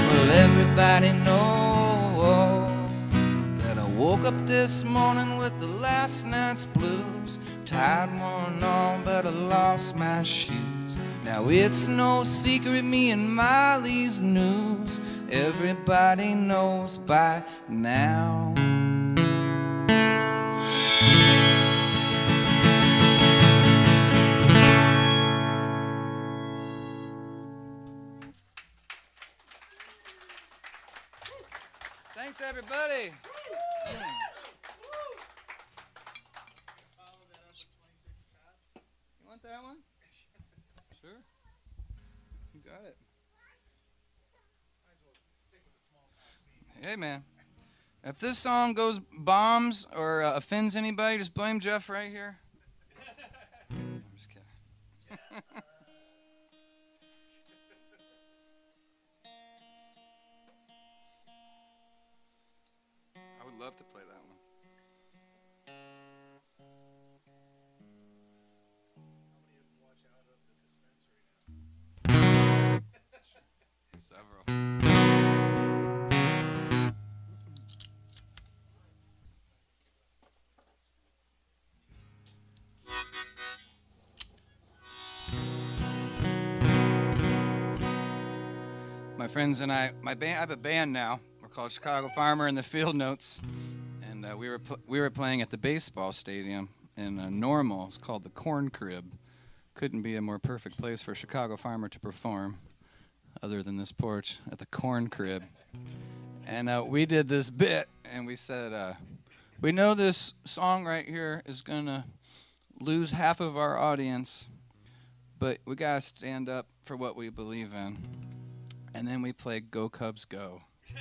Well, everybody knows that I woke up this morning with the last night's blues. Tied one on, but I lost my shoes. Now it's no secret, me and Miley's news. Everybody knows by now. Thanks, everybody. You want that one? Sure. You got it. Hey, man. If this song goes bombs or offends anybody, just blame Jeff right here. I'm just kidding. I would love to play that one. Several. friends and I have a band now. We're called Chicago Farmer and the Field Notes, and we were playing at the baseball stadium in Normal. It's called the Corn Crib. Couldn't be a more perfect place for Chicago Farmer to perform, other than this porch at the Corn Crib. And we did this bit, and we said, we know this song right here is gonna lose half of our audience, but we gotta stand up for what we believe in. And then we played Go Cubs Go. Yeah.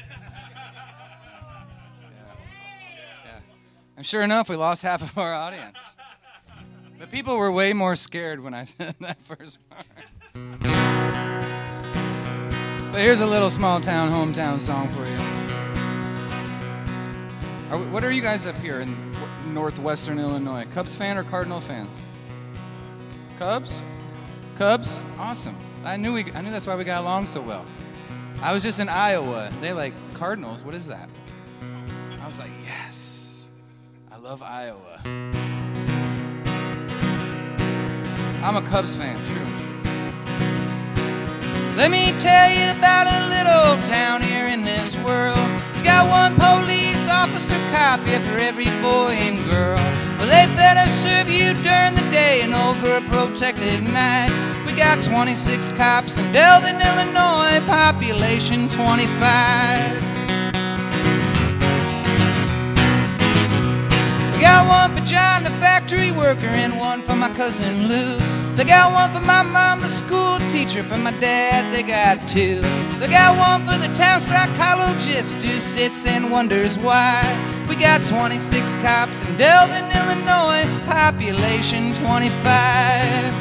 And sure enough, we lost half of our audience. But people were way more scared when I said that first part. But here's a little small town, hometown song for you. What are you guys up here in northwestern Illinois? Cubs fan or Cardinal fans? Cubs? Cubs? Awesome. I knew that's why we got along so well. I was just in Iowa. They like Cardinals. What is that? I was like, yes. I love Iowa. I'm a Cubs fan. True. Let me tell you about a little town here in this world. It's got one police officer cop here for every boy and girl. Well, they better serve you during the day and overprotected night. We got 26 cops in Delvin, Illinois, population 25. We got one for John, the factory worker, and one for my cousin Lou. They got one for my mom, the school teacher. For my dad, they got two. They got one for the town psychologist who sits and wonders why. We got 26 cops in Delvin, Illinois, population 25.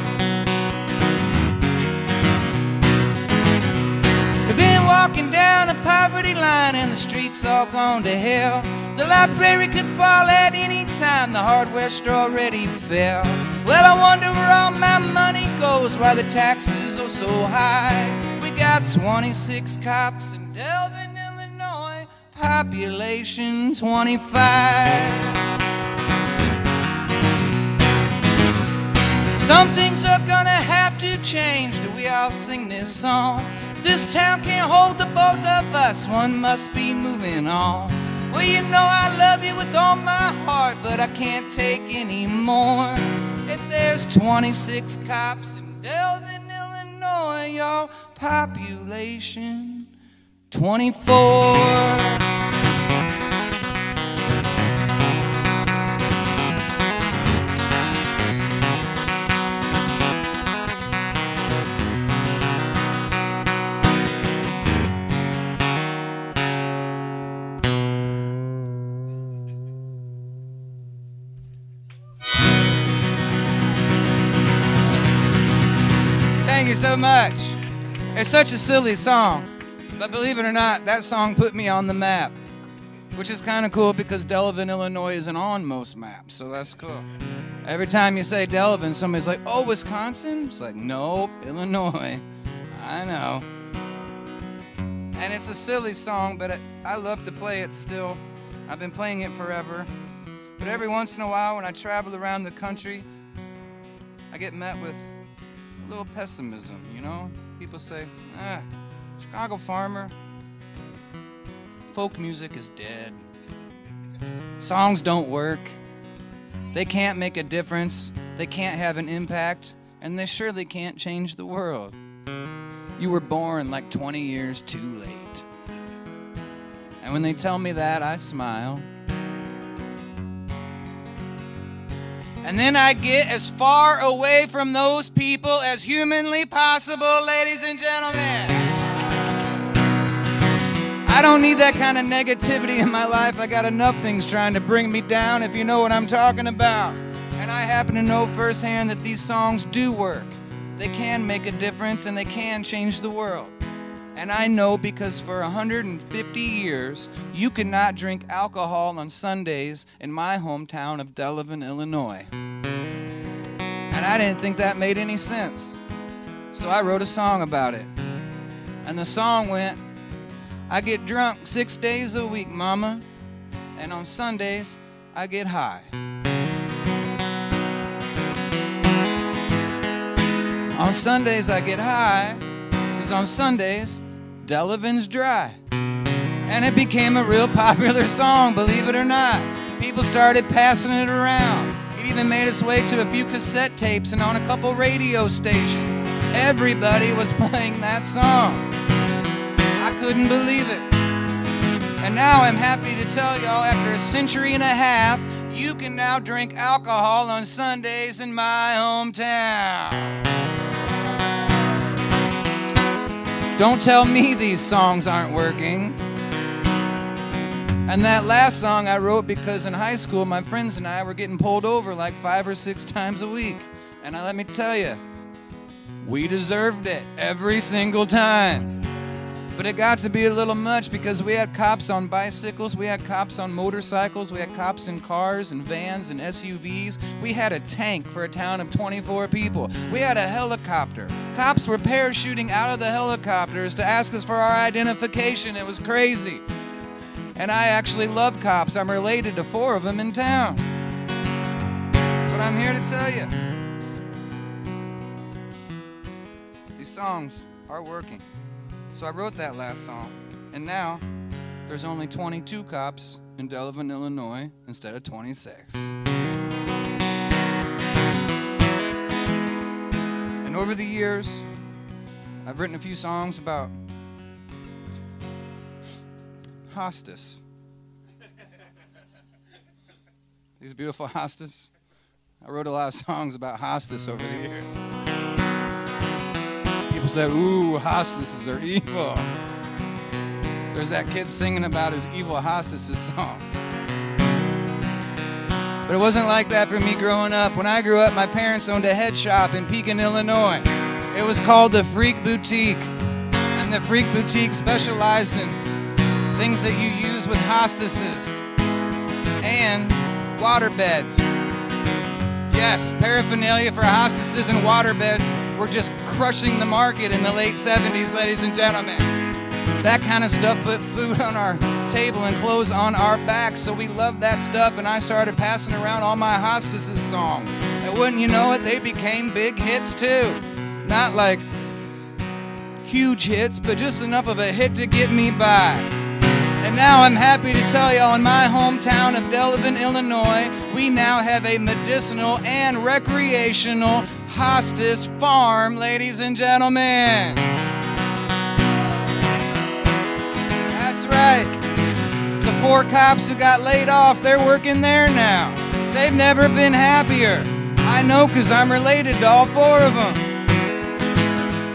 We've been walking down the poverty line and the streets all gone to hell. The library could fall at any time, the hardware store already fell. Well, I wonder where all my money goes, why the taxes are so high. We got 26 cops in Delvin, Illinois, population 25. Some things are gonna have to change. Do we all sing this song? This town can't hold the both of us, one must be moving on. Well, you know I love you with all my heart, but I can't take any more. If there's 26 cops in Delvin, Illinois, your population 24. Thank you so much. It's such a silly song, but believe it or not, that song put me on the map, which is kind of cool because Delvin, Illinois isn't on most maps, so that's cool. Every time you say Delvin, somebody's like, oh, Wisconsin? It's like, nope, Illinois. I know. And it's a silly song, but I love to play it still. I've been playing it forever. But every once in a while, when I travel around the country, I get met with a little pessimism, you know? People say, Chicago Farmer, folk music is dead. Songs don't work. They can't make a difference. They can't have an impact. And they surely can't change the world. You were born like 20 years too late. And when they tell me that, I smile. And then I get as far away from those people as humanly possible, ladies and gentlemen. I don't need that kind of negativity in my life. I got enough things trying to bring me down, if you know what I'm talking about. And I happen to know firsthand that these songs do work. They can make a difference and they can change the world. And I know because for 150 years, you could not drink alcohol on Sundays in my hometown of Delvin, Illinois. And I didn't think that made any sense. So I wrote a song about it. And the song went, I get drunk 6 days a week, mama, and on Sundays, I get high. On Sundays, I get high, because on Sundays, Delavan's Dry. And it became a real popular song, believe it or not. People started passing it around. It even made its way to a few cassette tapes and on a couple radio stations. Everybody was playing that song. I couldn't believe it. And now I'm happy to tell y'all, after a century and a half, you can now drink alcohol on Sundays in my hometown. Don't tell me these songs aren't working. And that last song I wrote because in high school, my friends and I were getting pulled over like 5 or 6 times a week. And let me tell you, we deserved it every single time. But it got to be a little much because we had cops on bicycles, we had cops on motorcycles, we had cops in cars and vans and SUVs. We had a tank for a town of 24 people. We had a helicopter. Cops were parachuting out of the helicopters to ask us for our identification. It was crazy. And I actually love cops. I'm related to 4 of them in town. But I'm here to tell you, these songs are working. So I wrote that last song. And now, there's only 22 cops in Delavan, Illinois, instead of 26. And over the years, I've written a few songs about hostas. These beautiful hostas. I wrote a lot of songs about hostas over the years. People say, ooh, hostesses are evil. There's that kid singing about his evil hostesses song. But it wasn't like that for me growing up. When I grew up, my parents owned a head shop in Pekin, Illinois. It was called the Freak Boutique. And the Freak Boutique specialized in things that you use with hostesses and waterbeds. Yes, paraphernalia for hostesses and waterbeds were just crushing the market in the late 70s, ladies and gentlemen. That kind of stuff put food on our table and clothes on our backs, so we loved that stuff, and I started passing around all my hostesses songs. And wouldn't you know it, they became big hits too. Not like huge hits, but just enough of a hit to get me by. And now I'm happy to tell y'all, in my hometown of Delavan, Illinois, we now have a medicinal and recreational hostas farm, ladies and gentlemen. That's right. The 4 cops who got laid off, they're working there now. They've never been happier. I know, because I'm related to all 4 of them.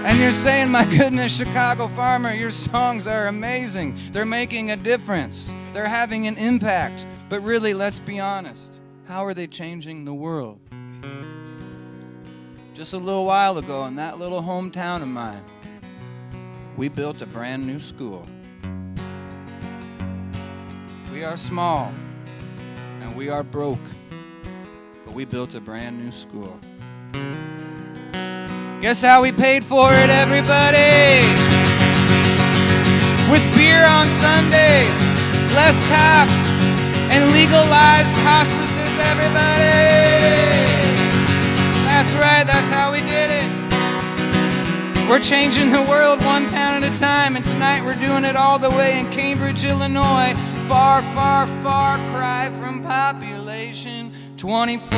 And you're saying, my goodness, Chicago Farmer, your songs are amazing. They're making a difference. They're having an impact. But really, let's be honest. How are they changing the world? Just a little while ago, in that little hometown of mine, we built a brand new school. We are small, and we are broke, but we built a brand new school. Guess how we paid for it, everybody? With beer on Sundays, less cops, and legalized hostesses, everybody. That's right, that's how we did it. We're changing the world one town at a time, and tonight we're doing it all the way in Cambridge, Illinois. Far, far, far cry from population 24.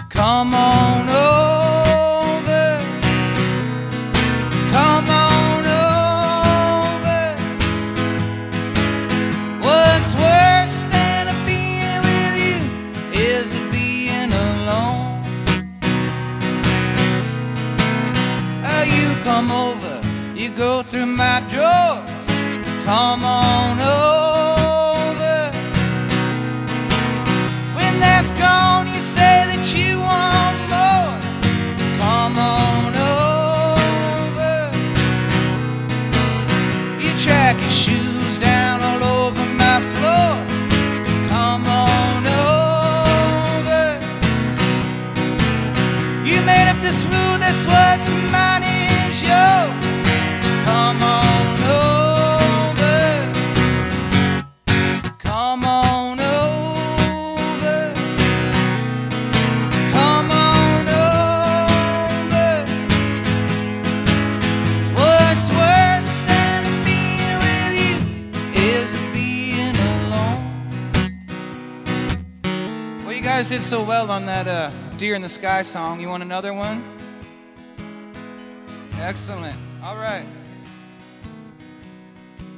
Come on over. Come on over. What's worse than a being with you is a being alone. Oh, you come over, you go through my drawers. Come on over. When there's it's gone, you say that you want more. Come on over. You track your shoes down all over my floor. Come on over. You made up this rule, that's what's mine is yours. Come on over. Come on over. Come on over. What's worse than being with you is being alone. Well, you guys did so well on that Deer in the Sky song. You want another one? Excellent. All right.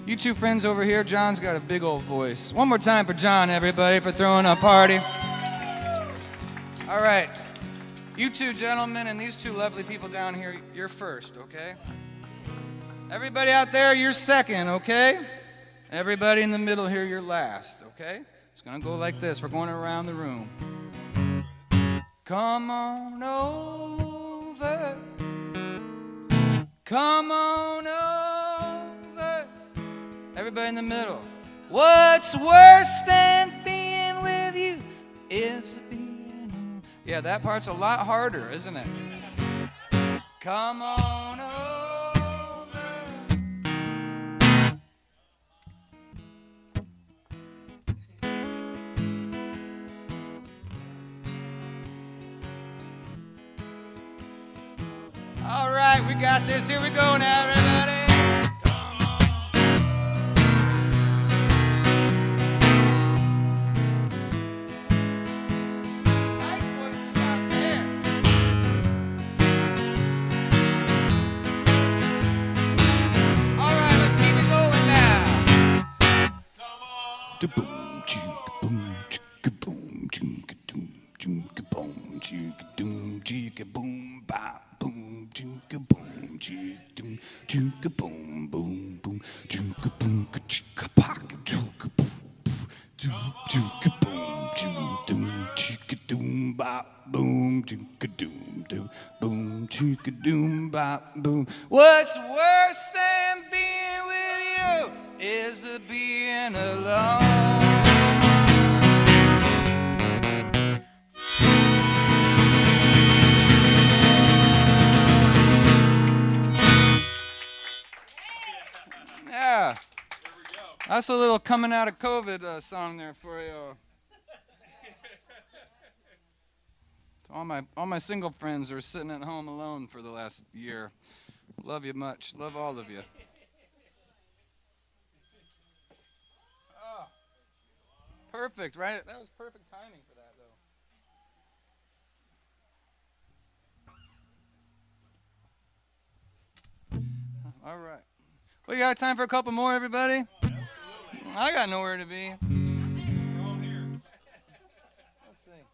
You two friends over here, John's got a big old voice. One more time for John, everybody, for throwing a party. All right. You two gentlemen and these two lovely people down here, you're first, okay? Everybody out there, you're second, okay? Everybody in the middle here, you're last, okay? It's gonna go like this. We're going around the room. Come on over. Come on over. Everybody in the middle. What's worse than being with you is being alone. Yeah, that part's a lot harder, isn't it? Come on over. All right, we got this. Here we go now, everybody. Nice voices out there. All right, let's keep it going now. Come on. Boom, chicka boom, chicka boom, chicka doom, chicka boom, chicka doom, chicka boom, bop. Boom, chicka boom, chicka chicka boom, boom, boom, chicka boom, chicka pock, chicka boom, chicka boom, chicka doom, bop, boom, chicka doom, doom, boom, chicka doom, bop, boom. What's worse than being with you is being alone. Yeah, that's a little coming out of COVID song there for you. To all my single friends who are sitting at home alone for the last year, love you much. Love all of you. Oh, perfect, right? That was perfect timing for that, though. All right. We got time for a couple more, everybody? I got nowhere to be. Let's see.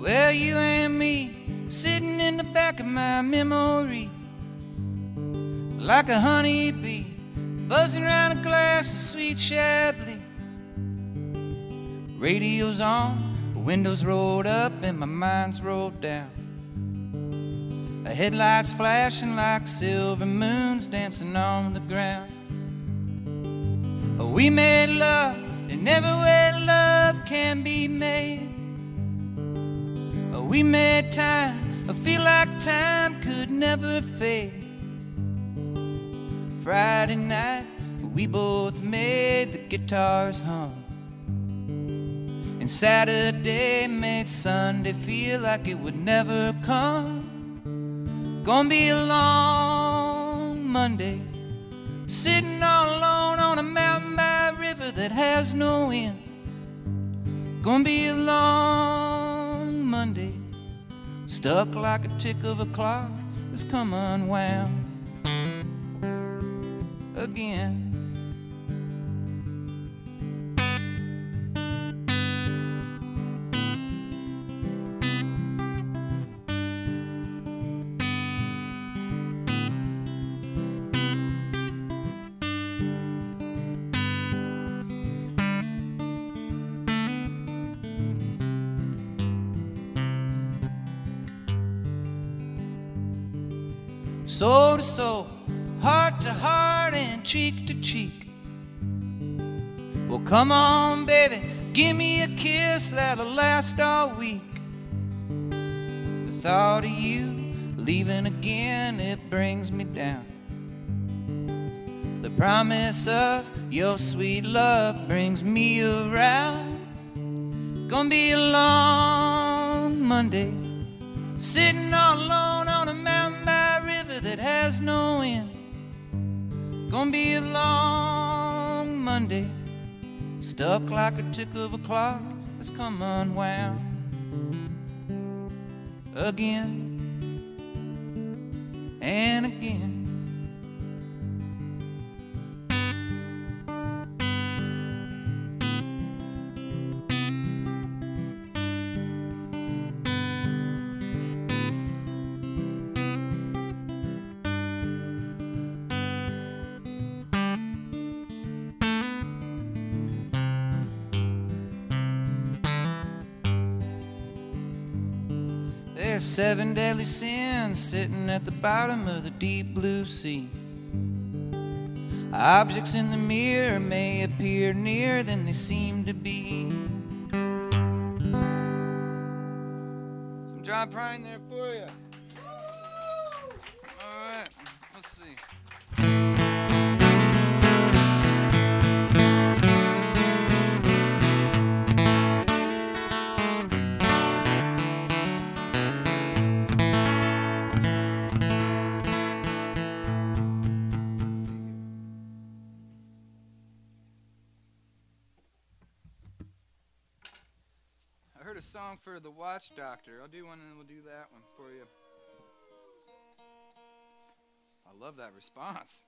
Well, you and me sitting in the back of my memory, like a honeybee buzzing around a glass of sweet Chablis. Radio's on, the windows rolled up and my mind's rolled down. The headlights flashing like silver moons dancing on the ground. We made love in every way love can be made. We made time, I feel like time could never fade. Friday night, we both made the guitars hum. And Saturday made Sunday feel like it would never come. Gonna be a long Monday, sitting all alone on a mountain by a river that has no end. Gonna be a long Monday, stuck like a tick of a clock that's come unwound again. Soul to soul, heart to heart, and cheek to cheek. Well, come on, baby, give me a kiss that'll last all week. The thought of you leaving again, it brings me down. The promise of your sweet love brings me around. Gonna be a long Monday, sitting all alone on a mountain by a river that has no end. Gonna be a long Monday, stuck like a tick of a clock that's come unwound again and again. There's 7 deadly sins sitting at the bottom of the deep blue sea. Objects in the mirror may appear nearer than they seem to be. Some dry pine there for you. All right, let's see. I heard a song for the Watch Doctor. I'll do one and then we'll do that one for you. I love that response.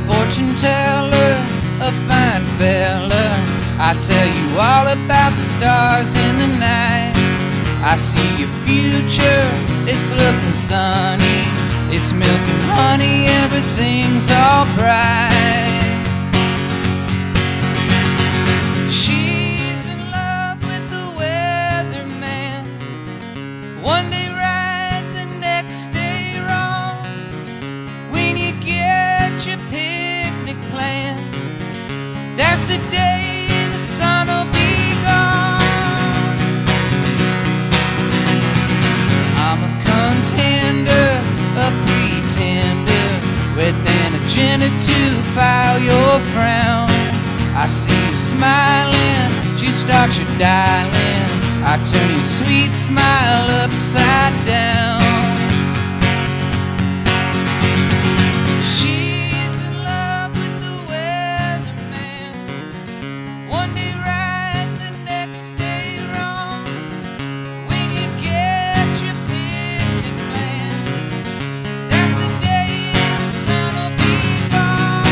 Fortune teller, a fine fella, I tell you all about the stars in the night. I see your future, it's looking sunny, it's milk and honey, everything's all bright. She's in love with the weatherman, one day right, the next day wrong. When you get your picnic plan, that's the day the sun will be gone. I'm a contender, a pretender, with an agenda to file your frown. I see you smiling, she starts you dialing, I turn your sweet smile upside down. She's in love with the weatherman, one day right, the next day wrong. When you get your picnic plan, that's the day the sun will be gone.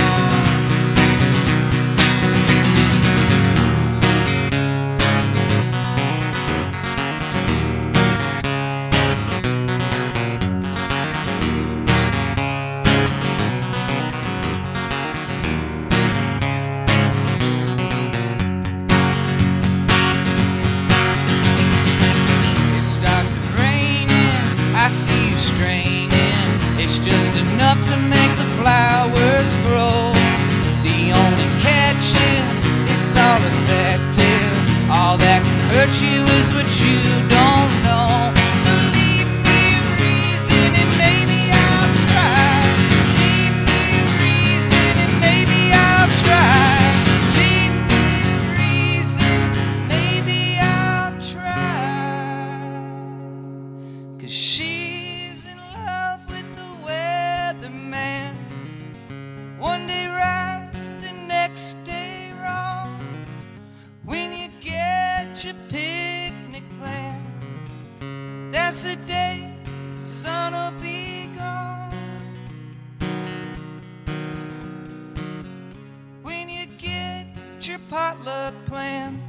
forget your potluck plan.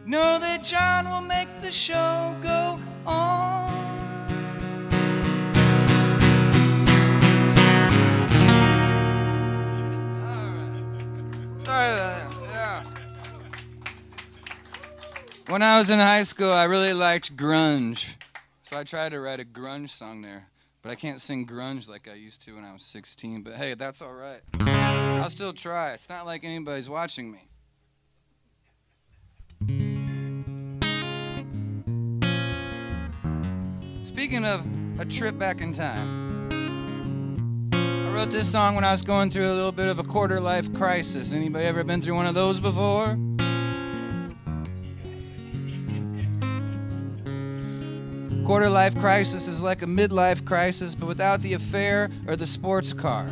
Know that John will make the show go on. Yeah. When I was in high school, I really liked grunge. So I tried to write a grunge song there. But I can't sing grunge like I used to when I was 16. But hey, that's all right. I'll still try. It's not like anybody's watching me. Speaking of a trip back in time, I wrote this song when I was going through a little bit of a quarter-life crisis. Anybody ever been through one of those before? Quarter-life crisis is like a midlife crisis, but without the affair or the sports car.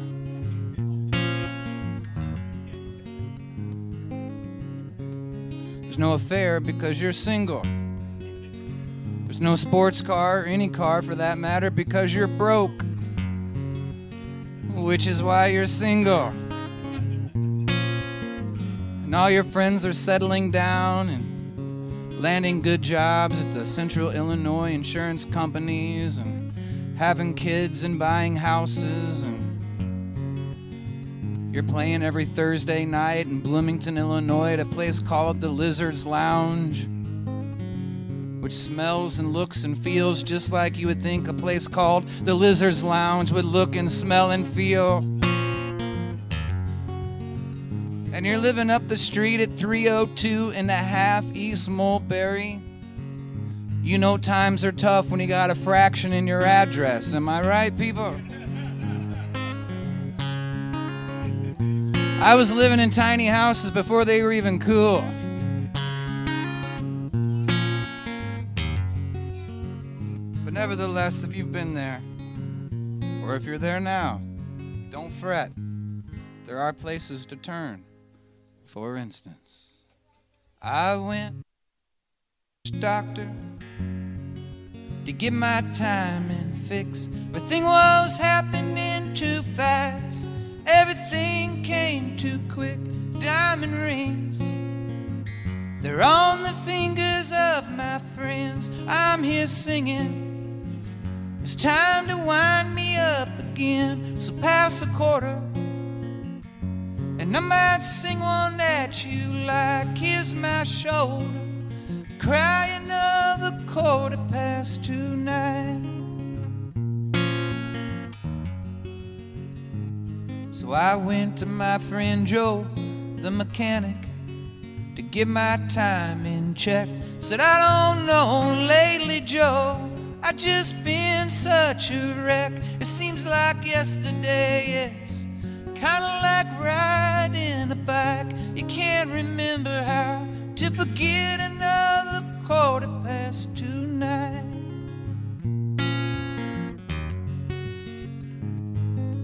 There's no affair because you're single. There's no sports car or any car for that matter because you're broke, which is why you're single. And all your friends are settling down and landing good jobs at the Central Illinois insurance companies and having kids and buying houses, and you're playing every Thursday night in Bloomington, Illinois at a place called the Lizard's Lounge, which smells and looks and feels just like you would think a place called the Lizard's Lounge would look and smell and feel. And you're living up the street at 302 and a half East Mulberry. You know times are tough when you got a fraction in your address. Am I right, people? I was living in tiny houses before they were even cool. But nevertheless, if you've been there, or if you're there now, don't fret. There are places to turn. For instance, I went to the doctor to get my timing fixed. Everything was happening too fast. Everything came too quick. Diamond rings, they're on the fingers of my friends. I'm here singing. It's time to wind me up again. So pass a quarter, and I might sing one that you like. Here's my shoulder, cry another 9:15. So I went to my friend Joe, the mechanic, to get my time in check. Said, I don't know lately, Joe, I just been such a wreck. It seems like yesterday, it's kinda like riding a bike. You can't remember how to forget another 9:15.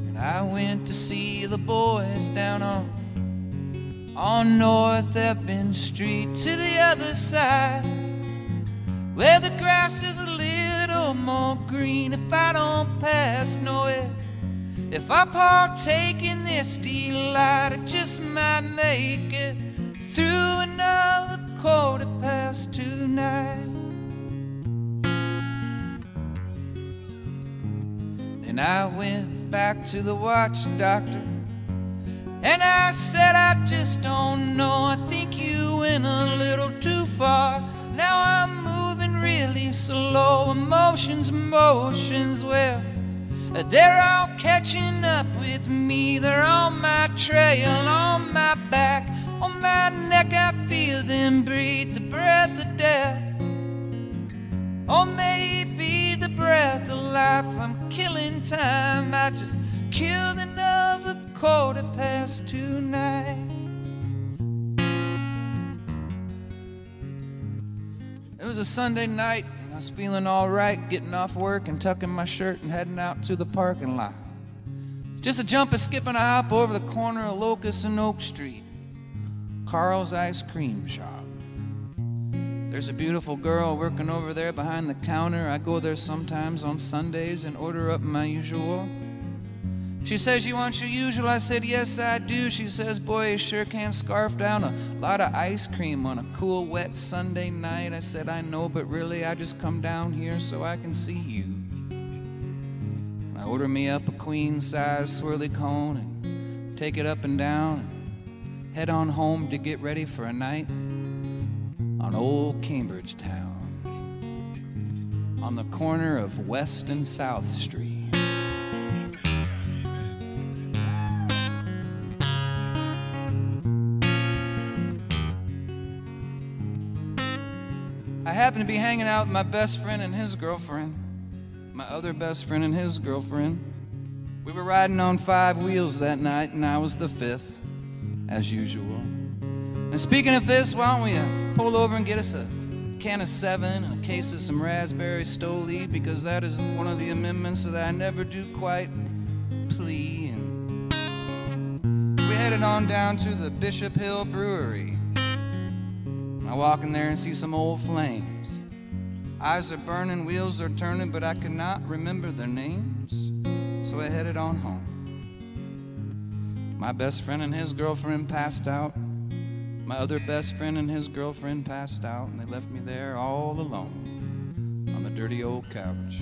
And I went to see the boys down on North Epping Street, to the other side, where the grass is a little more green. If I don't pass nowhere, if I partake in this delight, I just might make it through another 9:15. Then I went back to the watch doctor, and I said, I just don't know, I think you went a little too far. Now I'm moving really slow. Emotions, well, they're all catching up with me. They're on my trail, on my back, on my neck. I feel them breathe the breath of death, or maybe the breath of life. I'm killing time. I just killed another 9:15. It was a Sunday night, and I was feeling all right, getting off work and tucking my shirt and heading out to the parking lot. Just a jump, a skip, and a hop over the corner of Locust and Oak Street, Carl's Ice Cream Shop. There's a beautiful girl working over there behind the counter. I go there sometimes on Sundays and order up my usual She says, you want your usual? I said, yes, I do. She says, boy, you sure can scarf down a lot of ice cream on a cool, wet Sunday night. I said, I know, but really, I just come down here so I can see you. I order me up a queen-size swirly cone and take it up and down and head on home to get ready for a night on old Cambridge town on the corner of West and South Street. I happened to be hanging out with my best friend and his girlfriend, my other best friend and his girlfriend. We were riding on 5 wheels that night, and I was the 5th, as usual. And speaking of this, why don't we pull over and get us a can of 7 and a case of some raspberry Stoli, because that is one of the amendments that I never do quite plea. And we headed on down to the Bishop Hill Brewery. I walk in there and see some old flames. Eyes are burning, wheels are turning, but I could not remember their names, so I headed on home. My best friend and his girlfriend passed out. My other best friend and his girlfriend passed out, and they left me there all alone on the dirty old couch.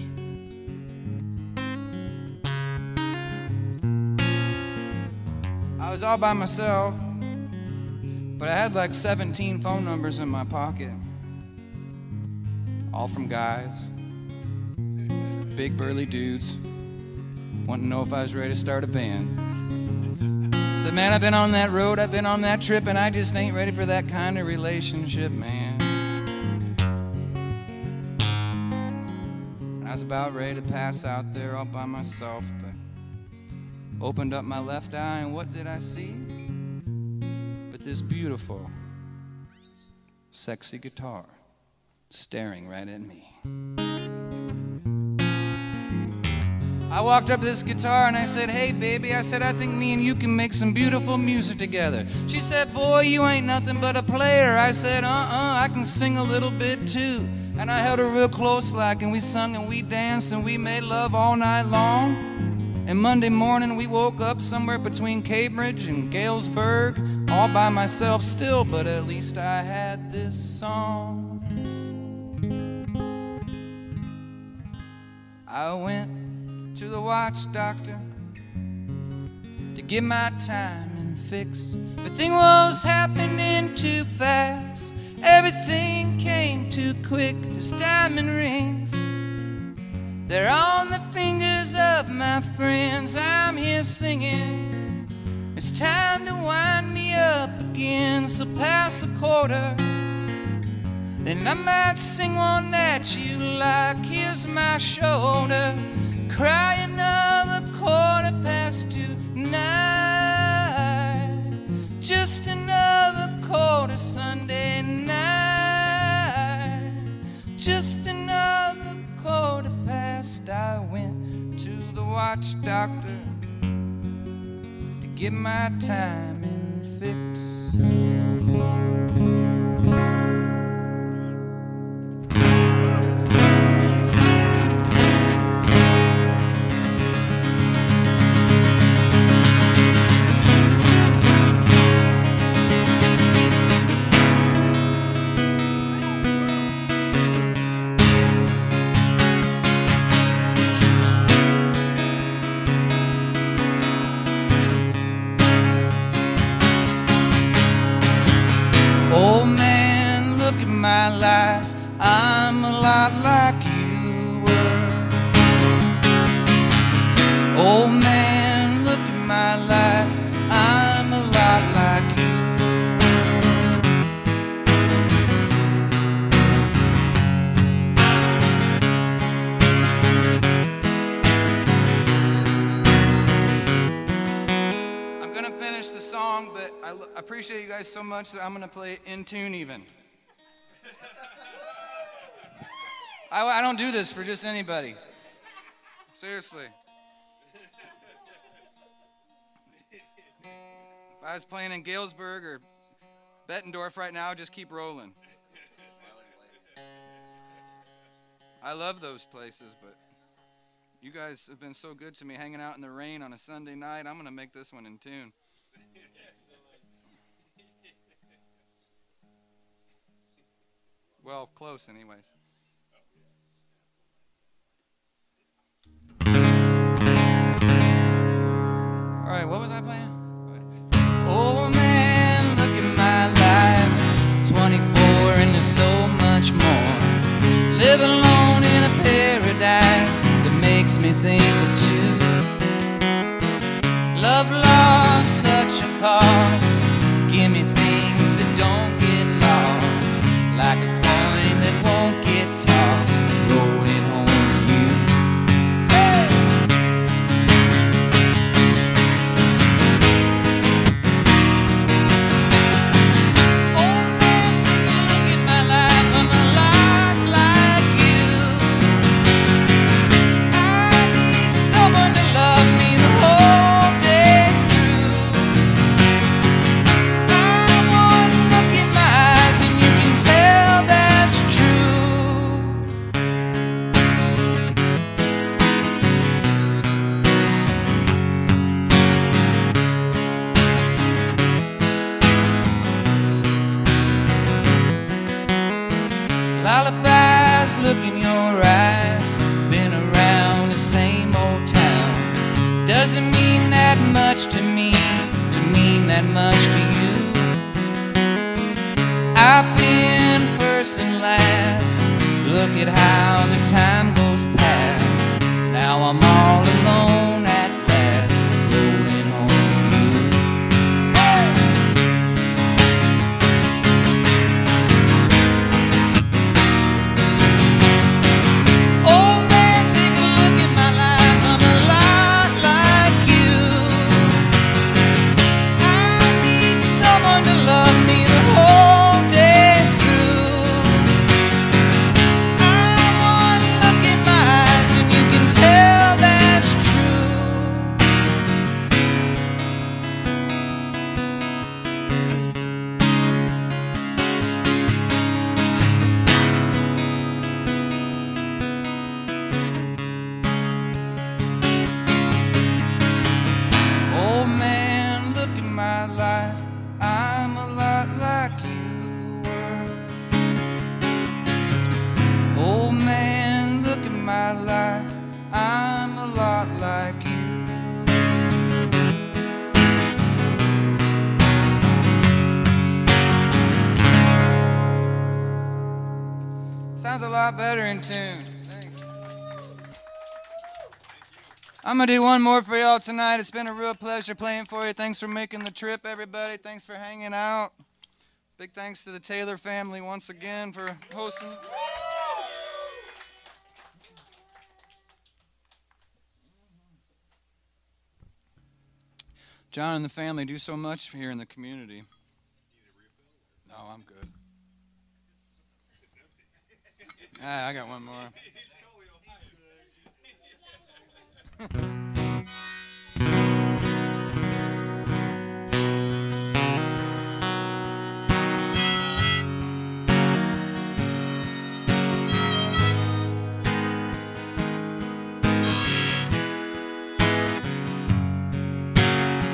I was all by myself, but I had like 17 phone numbers in my pocket, all from guys, big burly dudes, wanting to know if I was ready to start a band. Said, man, I've been on that road, I've been on that trip, and I just ain't ready for that kind of relationship, man. And I was about ready to pass out there all by myself, but opened up my left eye, and what did I see? But this beautiful, sexy guitar staring right at me. I walked up to this guitar and I said, hey baby, I said, I think me and you can make some beautiful music together. She said, boy, you ain't nothing but a player. I said, I can sing a little bit too. And I held her real close like, and we sung and we danced and we made love all night long. And Monday morning we woke up somewhere between Cambridge and Galesburg, all by myself still, but at least I had this song. I went to the watch doctor to get my time and fix, but things was happening too fast. Everything came too quick. There's diamond rings, they're on the fingers of my friends. I'm here singing, it's time to wind me up again. So pass a quarter, then I might sing one that you like. Here's my shoulder, cry another 2:15. Just another quarter Sunday night. Just another 2:15. I went to the watch doctor to get my time and fix. Old man, look at my life, I'm a lot like you were. Old man, look at my life, I'm a lot like you I'm gonna finish the song, but I appreciate you guys so much that I'm gonna play it in tune even. I don't do this for just anybody. Seriously. If I was playing in Galesburg or Bettendorf right now, just keep rolling. I love those places, but You guys have been so good to me hanging out in the rain on a Sunday night. I'm going to make this one in tune. Well, close, anyways. All right, what was I playing? Oh man, look at my life. 24 and there's so much more. Live alone in a paradise that makes me think of two. Love lost such a cost. Give me things that don't get lost, like a coin that won't get tossed, rolling home to you. Hey! Oh man, take a look at my life. I'm a lot like you. I need someone to love me the whole day through. I want to look in my eyes and you can tell that's true. Lullabies look in your eyes. Been around the same old town. Doesn't mean that much to me, to mean that much to you. I've been first and last. Look at how the time goes past. Now I'm all alone at last, rolling home to you. Hey! Oh man, take a look at my life. I'm a lot like you. I need someone to love me the whole day through. I want to look in my eyes and you can tell that's true. Oh man, look at my life. I'm a lot like you were. Oh man, look at my life. I'm a lot like you. Sounds a lot better in tune. Thanks. I'm going to do one more for y'all tonight. It's been a real pleasure playing for you. Thanks for making the trip, everybody. Thanks for hanging out. Big thanks to the Taylor family once again for hosting. John and the family do so much here in the community. No, I'm good. Ah, I got one more.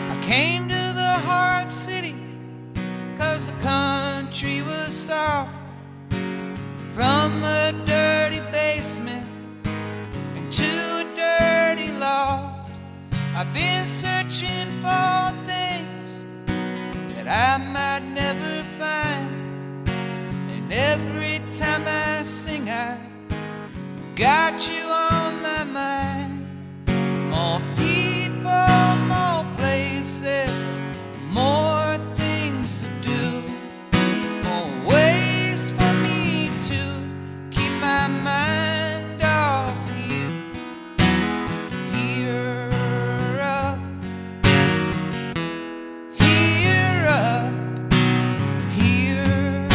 I came to the hard city 'cause the country was soft. From a dirty basement into a dirty loft, I've been searching for things that I might never find. And every time I sing, I got you on my mind. More people, more places, more things to do, more ways for me to keep my mind off you. Here up, here up, here.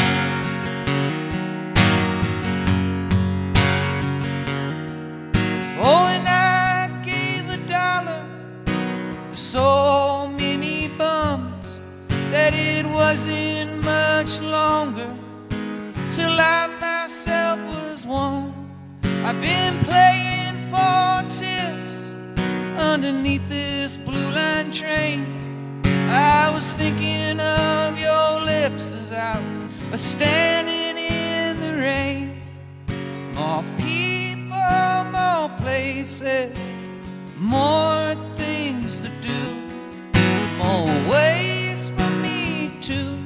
Oh, and I gave $1 to so many bums that it wasn't much longer till I myself was one. I've been playing for till underneath this blue line train, I was thinking of your lips as I was standing in the rain. More people, more places, more things to do, more ways for me to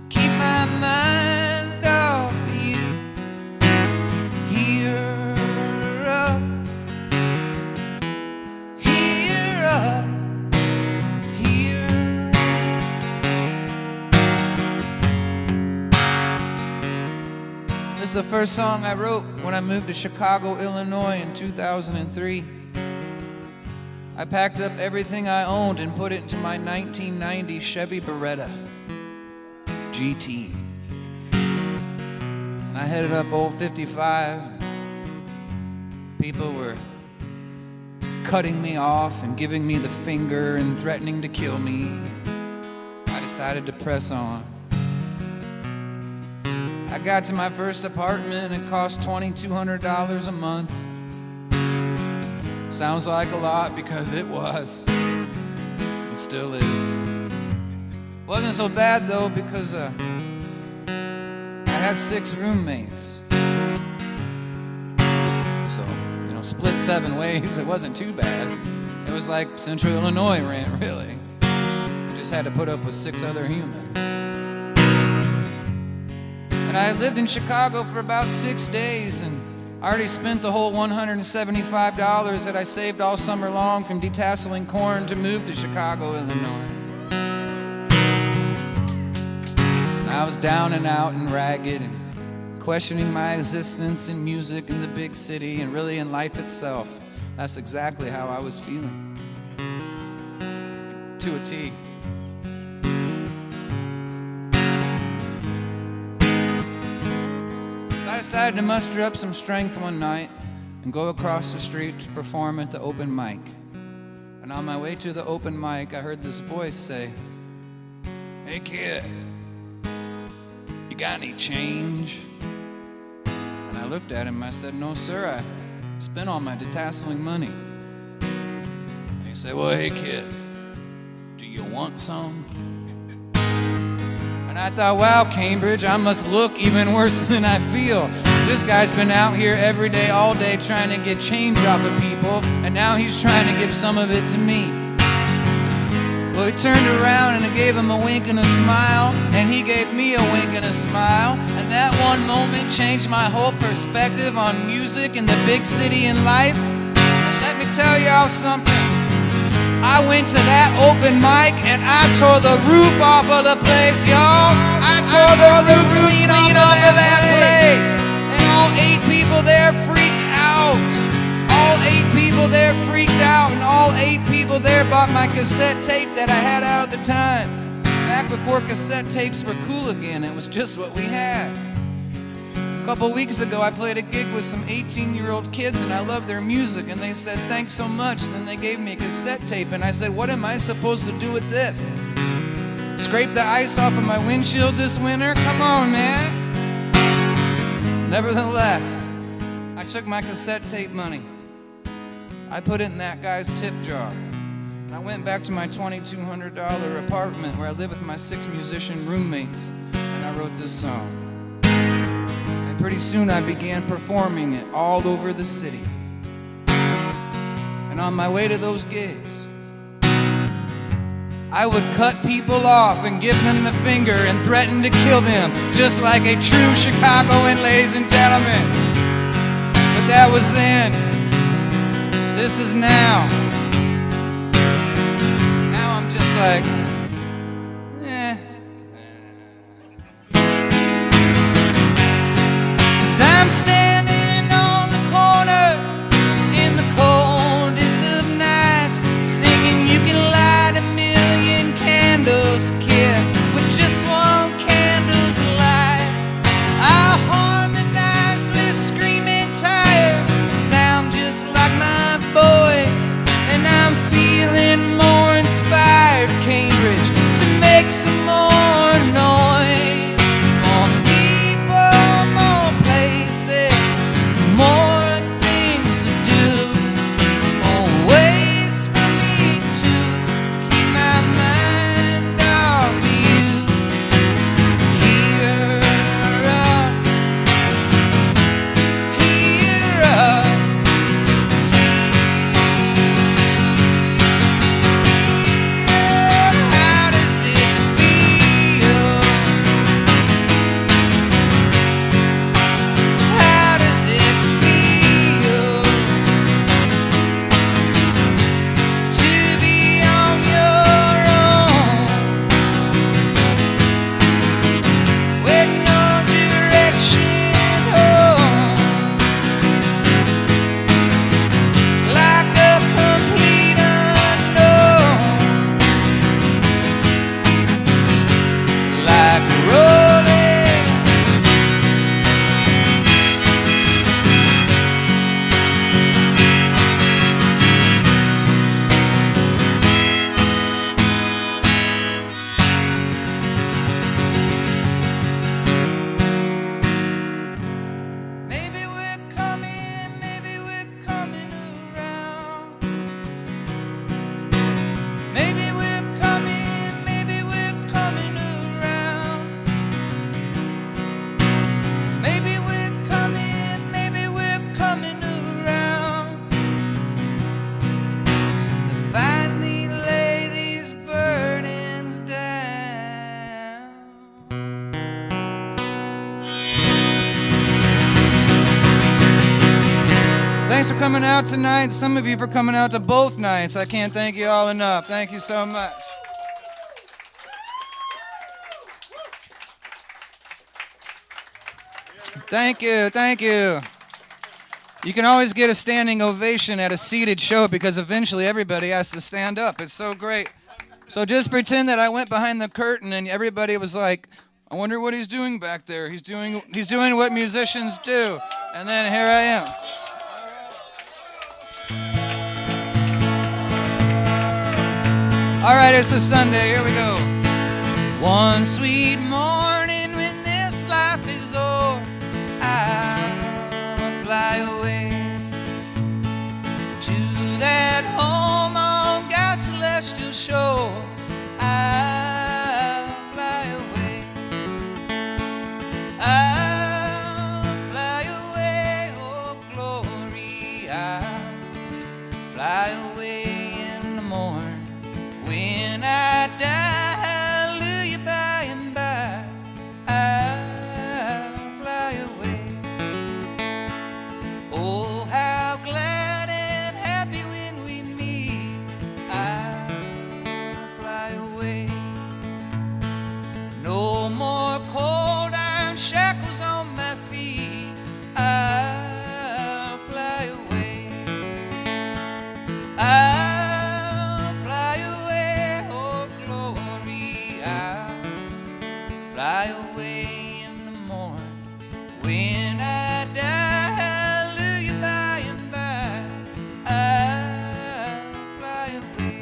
keep my mind off you. Here up, here up, here. This is the first song I wrote when I moved to Chicago, Illinois in 2003. I packed up everything I owned and put it into my 1990 Chevy Beretta GT. And I headed up Old 55. People were cutting me off and giving me the finger and threatening to kill me. I decided to press on. I got to my first apartment and it cost $2,200 a month. Sounds like a lot because it was. It still is. Wasn't so bad though because I had 6 roommates. So, split 7 ways. It wasn't too bad. It was like Central Illinois rent, really. I just had to put up with 6 other humans. And I lived in Chicago for about 6 days and I already spent the whole $175 that I saved all summer long from detasseling corn to move to Chicago, Illinois. And I was down and out and ragged and questioning my existence in music in the big city and really in life itself. That's exactly how I was feeling. To a T. I decided to muster up some strength one night and go across the street to perform at the open mic. And on my way to the open mic, I heard this voice say, "Hey kid, you got any change?" And I looked at him and I said, "No sir, I spent all my detasseling money." And he said, "Well, hey kid, do you want some?" And I thought, wow, Cambridge, I must look even worse than I feel. 'Cause this guy's been out here every day, all day, trying to get change off of people, and now he's trying to give some of it to me. Well, he turned around and I gave him a wink and a smile, and he gave me a wink and a smile, and that one moment changed my whole perspective on music and the big city and life. And let me tell y'all something. I went to that open mic and I tore the roof off of the place, y'all. I tore the roof clean off of that place. And all 8 people there freaked out. All 8 people there freaked out. And all 8 people there bought my cassette tape that I had out at the time. Back before cassette tapes were cool again, it was just what we had. A couple weeks ago, I played a gig with some 18-year-old kids, and I loved their music, and they said, "Thanks so much." And then they gave me a cassette tape, and I said, "What am I supposed to do with this? Scrape the ice off of my windshield this winter? Come on, man." Nevertheless, I took my cassette tape money. I put it in that guy's tip jar. And I went back to my $2,200 apartment where I live with my 6 musician roommates, and I wrote this song. Pretty soon I began performing it all over the city. And on my way to those gigs, I would cut people off and give them the finger and threaten to kill them, just like a true Chicagoan, ladies and gentlemen. But that was then. This is now. Now I'm just like, I'm standing on the corner in the coldest of nights, singing "You Can Light a Million Candles, Kid, with just one candle's light." I harmonize with screaming tires, sound just like my voice, and I'm feeling more inspired, Cambridge. out tonight. Some of you for coming out to both nights. I can't thank you all enough. Thank you so much. Thank you, thank you. You can always get a standing ovation at a seated show because eventually everybody has to stand up. It's so great. So just pretend that I went behind the curtain and everybody was like, I wonder what he's doing back there. He's doing what musicians do. And then here I am. All right, it's a Sunday. Here we go. One sweet morning when this life is o'er, I'll fly away to that home on God's celestial shore. I'll fly away. I'll fly away, oh glory. I'll fly away in the morning. When I die, hallelujah, by and by, I'll fly away. Oh, how glad and happy when we meet, I'll fly away. No more cold iron shackles on my feet, I'll fly away. I'll fly away, oh glory, I'll fly away in the morning. When I die, hallelujah, by and by, I'll fly away.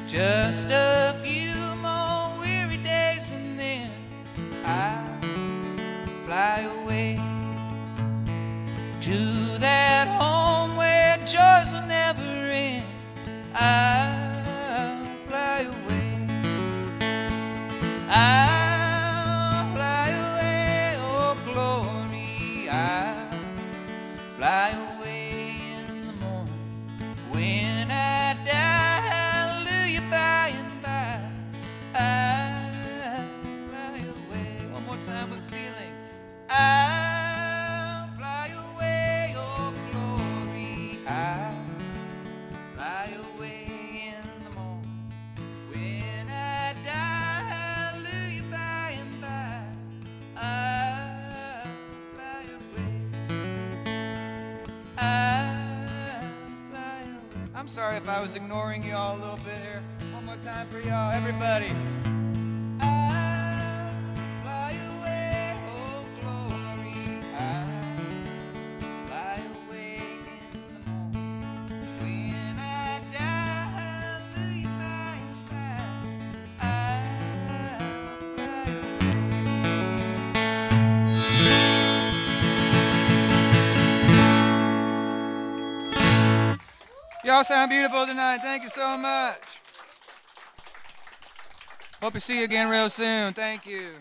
Just a few more weary days and then I'll fly away to that home where joys will never end. I'll fly away. I'll fly away, oh glory. I'll fly away in the morning. When I die, hallelujah, by and by, I'll fly away. One more time with feeling. I'll fly away, oh glory. I'll fly away in the morning. When I die, hallelujah, by and by, I'll fly away. I'll fly away. I'm sorry if I was ignoring you all a little bit here. One more time for y'all, everybody. I'll fly away, oh glory. I'll fly away in the morning. When I die, hallelujah, by and by, I'll fly away. Y'all sound beautiful tonight. Thank you so much. Hope to see you again real soon. Thank you.